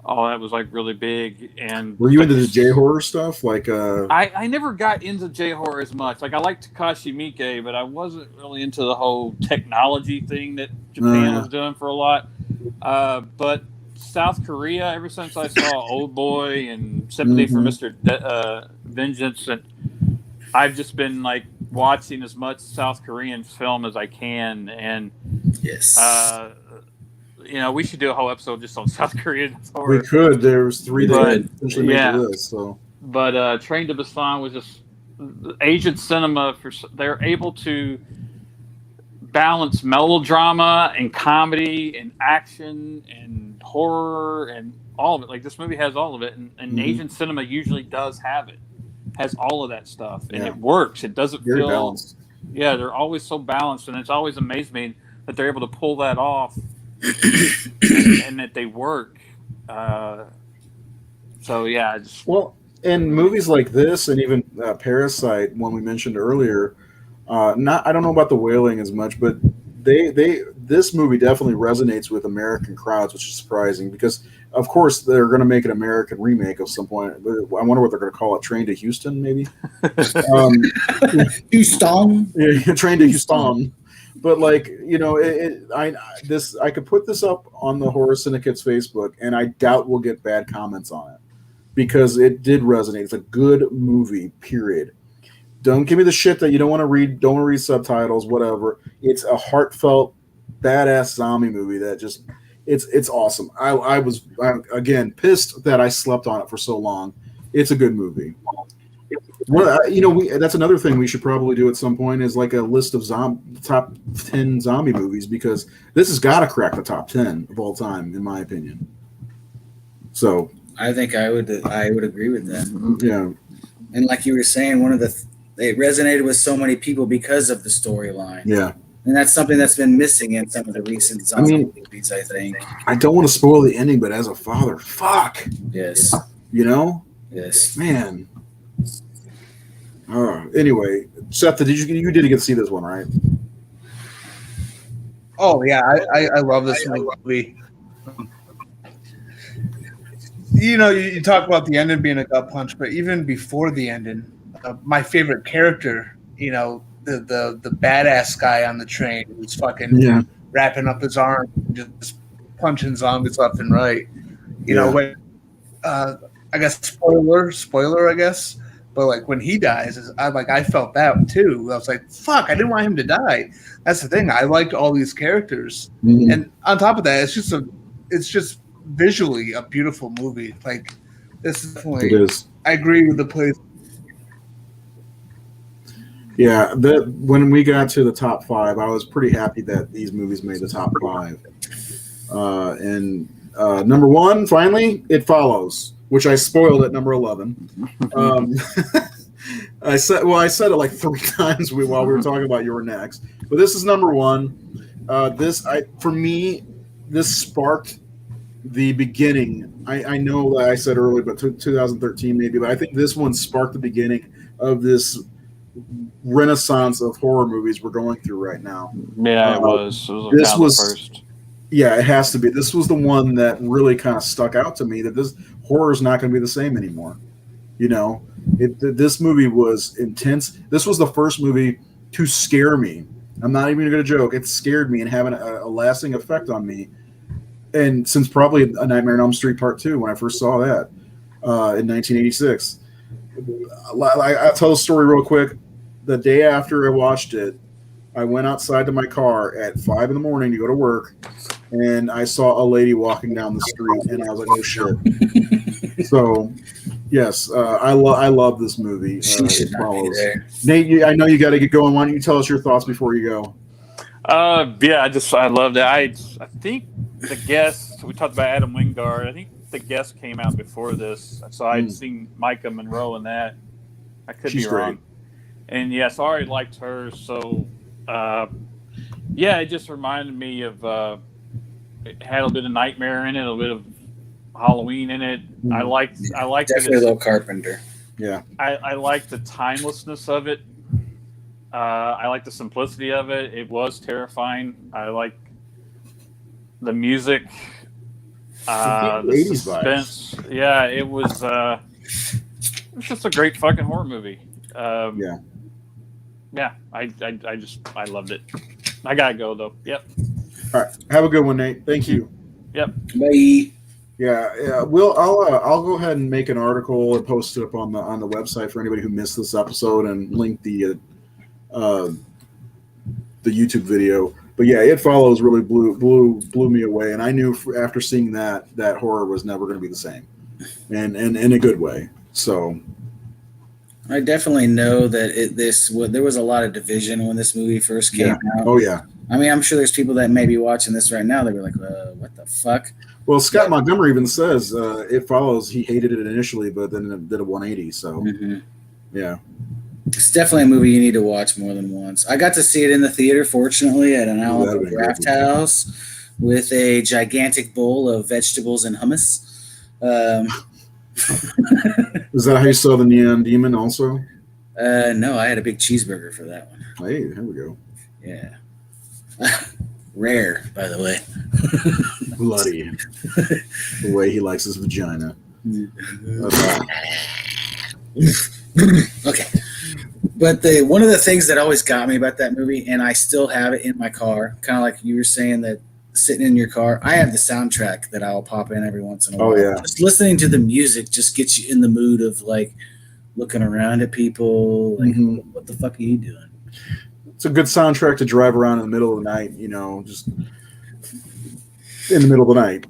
all that was like really big. And were you into the J horror stuff? Like, I never got into J horror as much. Like I liked Takashi Miike, but I wasn't really into the whole technology thing that Japan was doing for a lot. But South Korea, ever since I saw Old Boy and Sympathy for Mr. Vengeance, and I've just been like watching as much South Korean film as I can. And yes. You know, we should do a whole episode just on South Korean horror. We could. There's 3 that essentially yeah. make the list. So, but Train to Busan was just Asian cinema. They're able to balance melodrama and comedy and action and horror and all of it. Like this movie has all of it, and Asian cinema usually does have it. Has all of that stuff, and it works. It doesn't feel balanced. Yeah, they're always so balanced, and it's always amazed me that they're able to pull that off. and that they work. So yeah. Well, and movies like this, and even Parasite, one we mentioned earlier. I don't know about the Wailing as much, but this movie definitely resonates with American crowds, which is surprising because, of course, they're going to make an American remake at some point. I wonder what they're going to call it. Train to Houston, maybe. Houston. Yeah, Train to Houston. But like, you know, I could put this up on the Horror Syndicate's Facebook, and I doubt we'll get bad comments on it because it did resonate. It's a good movie. Period. Don't give me the shit that you don't want to read. Don't want to read subtitles. Whatever. It's a heartfelt, badass zombie movie that just it's awesome. I was again pissed that I slept on it for so long. It's a good movie. Well, you know, that's another thing we should probably do at some point is like a list of top 10 zombie movies because this has got to crack the top 10 of all time, in my opinion. So I think I would agree with that. Yeah, and like you were saying, it resonated with so many people because of the storyline. Yeah, and that's something that's been missing in some of the recent zombie movies. I think. I don't want to spoil the ending, but as a father, fuck. Yes. You know. Yes. Man. Anyway, Seth, you did get to see this one, right? Oh yeah, I love this movie. You know, you talk about the ending being a gut punch, but even before the ending, my favorite character, you know, the badass guy on the train who's fucking wrapping up his arm, just punching zombies left and right. You know, when I guess spoiler, I guess. But like when he dies, I felt that too. I was like, "Fuck!" I didn't want him to die. That's the thing. I liked all these characters, and on top of that, it's just visually a beautiful movie. Like this is definitely. It is. I agree with the place. Yeah, when we got to the top 5, I was pretty happy that these movies made the top 5. And number 1, finally, It Follows, which I spoiled at number 11. I said it like 3 times while we were talking about You're Next, but this is number 1. For me, this sparked the beginning. I know that I said earlier, but 2013 maybe, but I think this one sparked the beginning of this renaissance of horror movies we're going through right now. Yeah, it was. It was This kind of was the first. Yeah, it has to be. This was the one that really kind of stuck out to me, that this horror is not going to be the same anymore. You know, this movie was intense. This was the first movie to scare me. I'm not even going to joke. It scared me and having a lasting effect on me. And since probably A Nightmare on Elm Street Part 2, when I first saw that in 1986. I'll tell the story real quick. The day after I watched it, I went outside to my car at 5 in the morning to go to work, and I saw a lady walking down the street, and I was like, "Oh shit!" So, yes, I love this movie. She should not be there. Nate, I know you got to get going. Why don't you tell us your thoughts before you go? Yeah, I loved it. I think The Guest. We talked about Adam Wingard. I think The Guest came out before this, so I'd seen Micah Monroe in that. I could She's be wrong. great. And yes, I already liked her. So, yeah, it just reminded me of. It had a bit of Nightmare in it, a bit of Halloween in it. I liked Definitely a little Carpenter. Yeah, I like the timelessness of it. I like the simplicity of it. It was terrifying. I like the music, the 80s suspense. Vibes. Yeah, it was just a great fucking horror movie. Yeah, I loved it. I gotta go though. Yep. All right. Have a good one, Nate. Thank you. Yep. Bye. Yeah. I'll go ahead and make an article and post it up on the website for anybody who missed this episode, and link the YouTube video. But yeah, It Follows really blew me away, and I knew after seeing that horror was never going to be the same, and in a good way. So I definitely know that there was a lot of division when this movie first came out. Oh yeah. I mean, I'm sure there's people that may be watching this right now. They were like, "What the fuck?" Well, Scott Montgomery even says It Follows. He hated it initially, but then it did a 180. So yeah. It's definitely a movie you need to watch more than once. I got to see it in the theater, fortunately, at an Alamo Draft House with a gigantic bowl of vegetables and hummus. Is that how you saw the Neon Demon also? No, I had a big cheeseburger for that one. Hey, here we go. Yeah. Rare, by the way. Bloody. The way he likes his vagina. Okay. But one of the things that always got me about that movie, and I still have it in my car, kind of like you were saying that sitting in your car, I have the soundtrack that I'll pop in every once in a while. Oh, yeah. Just listening to the music just gets you in the mood of like looking around at people, like, what the fuck are you doing? It's a good soundtrack to drive around in the middle of the night, just in the middle of the night.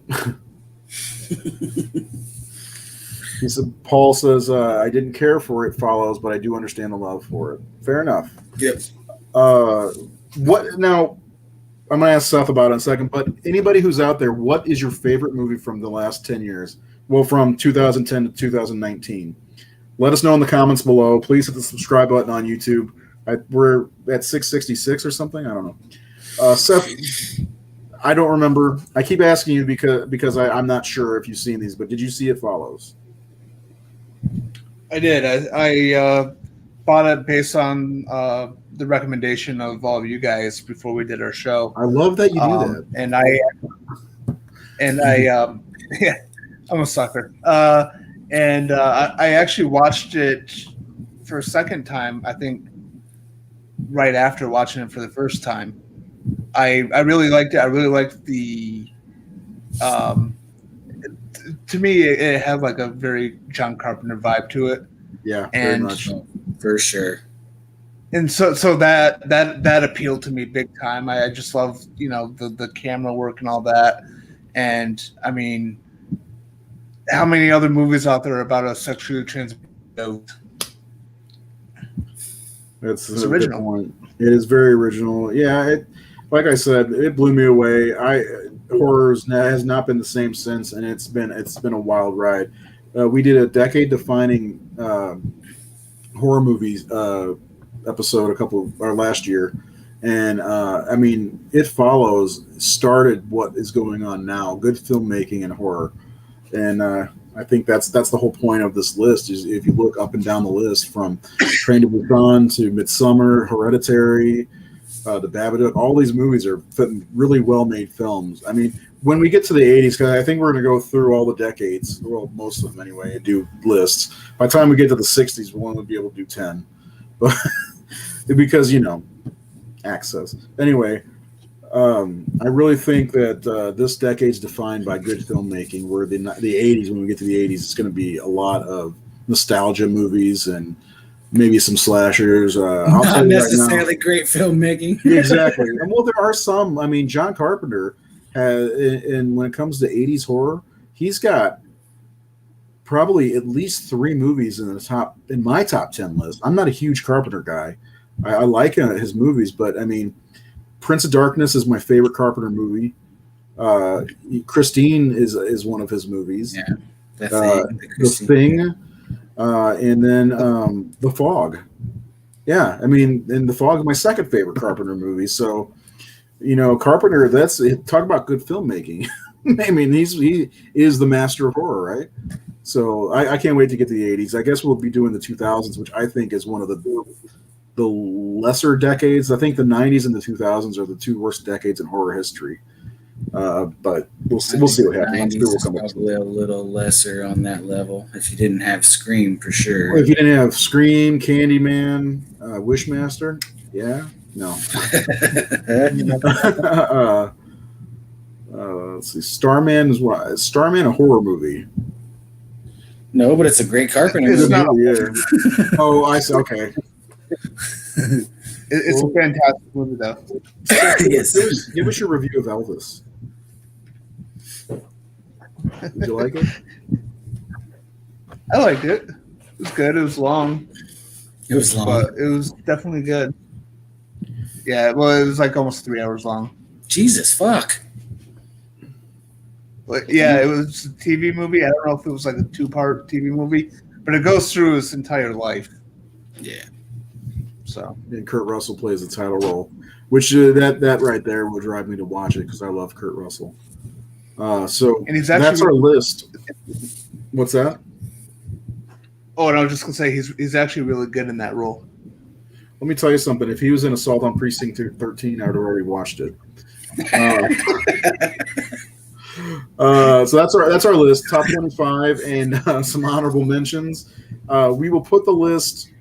He said, Paul says, I didn't care for It Follows, but I do understand the love for it. Fair enough. Yep. What now? I'm going to ask Seth about it in a second, but anybody who's out there, what is your favorite movie from the last 10 years? Well, from 2010 to 2019. Let us know in the comments below. Please hit the subscribe button on YouTube. We're at 666 or something. I don't know. Seth, I don't remember. I keep asking you because I'm not sure if you've seen these, but did you see It Follows? I did. I bought it based on the recommendation of all of you guys before we did our show. I love that you do that. And I yeah, I'm a sucker. And I actually watched it for a second time, I think, right after watching it for the first time. I really liked it. I really liked the to me it had like a very John Carpenter vibe to it. Yeah, and very much. For sure. And so that appealed to me big time. I just love, the camera work and all that. And I mean, how many other movies out there about a sexually transmitted? Yeah, It's It's a good original. point. It is very original. Yeah, like I said, it blew me away. Has not been the same since, and it's been a wild ride. We did a decade defining horror movies episode last year, and I mean, It Follows started what is going on now. Good filmmaking and horror, and I think that's the whole point of this list. Is if you look up and down the list from Train to Busan to Midsommar, Hereditary, the Babadook, all these movies are really well made films. I mean, when we get to the 80s, because I think we're going to go through all the decades, well, most of them anyway, and do lists. By the time we get to the 60s, we'll only be able to do 10. But because, access. Anyway, I really think that this decade's defined by good filmmaking, where the 80s, when we get to the 80s, it's going to be a lot of nostalgia movies and maybe some slashers. Not necessarily great filmmaking. Exactly. And well, there are some. I mean, John Carpenter has, and when it comes to 80s horror, he's got probably at least 3 movies in my top 10 list. I'm not a huge Carpenter guy. I like his movies, but I mean, Prince of Darkness is my favorite Carpenter movie. Christine is one of his movies. Yeah, The Thing. And then The Fog. Yeah, I mean, and The Fog is my second favorite Carpenter movie. So, Carpenter, talk about good filmmaking. I mean, he is the master of horror, right? So I can't wait to get to the 80s. I guess we'll be doing the 2000s, which I think is one of the lesser decades. I think the 90s and the 2000s are the 2 worst decades in horror history. But we'll see what happens. I'm sure we'll come up probably a little lesser on that level if you didn't have Scream for sure. If you didn't have Scream, Candyman, Wishmaster, yeah, no. Let's see. Starman is what? Is Starman a horror movie? No, but it's a great Carpenter It's movie. not. Oh, I see. Okay. It's a fantastic movie, though. Yes. Give us your review of Elvis. Did you like it? I liked it. It was good. It was long, It was long. but it was definitely good. Yeah, well, it was like almost 3 hours long. Jesus, fuck. But yeah, it was a TV movie. I don't know if it was like a 2-part TV movie, but it goes through his entire life. Yeah. So And Kurt Russell plays the title role, which that right there will drive me to watch it because I love Kurt Russell. So And he's that's actually- our list. What's that? oh, and I was just gonna say he's actually really good in that role. Let me tell you something. If he was in Assault on Precinct 13, I would have already watched it. So that's our list, top 25, and some honorable mentions. We will put the list.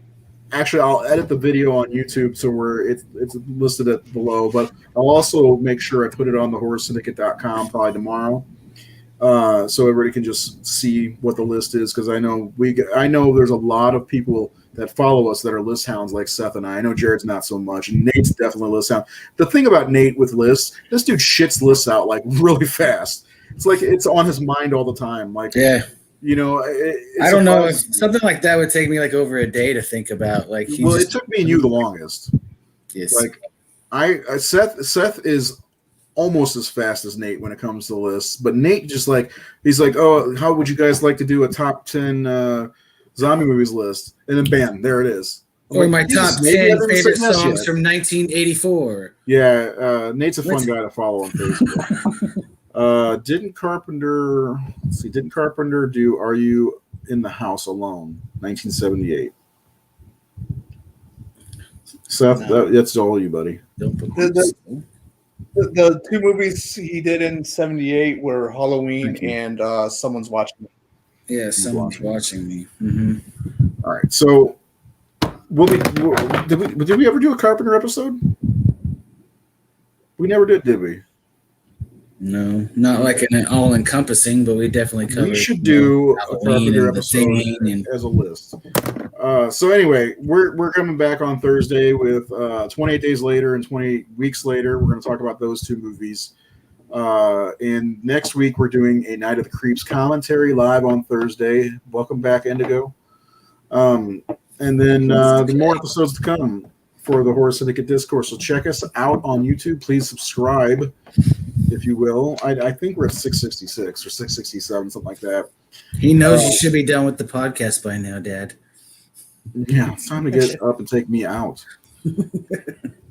Actually, I'll edit the video on YouTube so it's listed at below, but I'll also make sure I put it on the horrorsyndicate.com probably tomorrow, so everybody can just see what the list is. Because I know there's a lot of people that follow us that are list hounds like Seth and I. I know Jared's not so much, and Nate's definitely a list hound. The thing about Nate with lists, this dude shits lists out like really fast. It's like it's on his mind all the time. Like, Yeah. I I don't know if something like that would take me like over a day to think about. Like, it took me and you the longest. yes. Like, Seth is almost as fast as Nate when it comes to lists, but Nate just he's like, oh, how would you guys like to do a top 10 zombie movies list? And then bam, there it is. I'm or like, my Jesus, top maybe I 10 haven't favorite seen this songs yet. from 1984. Yeah, Nate's a fun What's- guy to follow on Facebook. Didn't Carpenter do Are You in the House Alone? 1978. Seth, No. that's all you, buddy. Don't put The 2 movies he did in '78 were Halloween Thank you. and Someone's Watching Me. Yeah, someone's watching me. All right, so did we ever do a Carpenter episode? We never did we? No, not like an all-encompassing, but we definitely covered. We should do a Halloween Carpenter and The episode Thing and- as a list. So anyway, we're coming back on Thursday with 28 Days Later and 28 Weeks Later. We're going to talk about those 2 movies. And next week we're doing a Night of the Creeps commentary live on Thursday. Welcome back, Indigo. And then the more episodes to come. for the Horror Syndicate Discourse. So check us out on YouTube. Please subscribe, if you will. I think we're at 666 or 667, something like that. He knows you should be done with the podcast by now, Dad. Yeah, it's time to get up and take me out.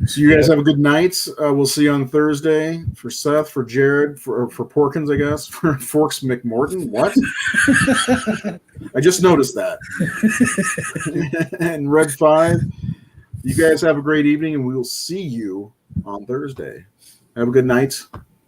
So you guys have a good night. We'll see you on Thursday. For Seth, for Jared, for Porkins, I guess, for Forks McMorton. What? I just noticed that. And Red 5. You guys have a great evening, and we will see you on Thursday. Have a good night.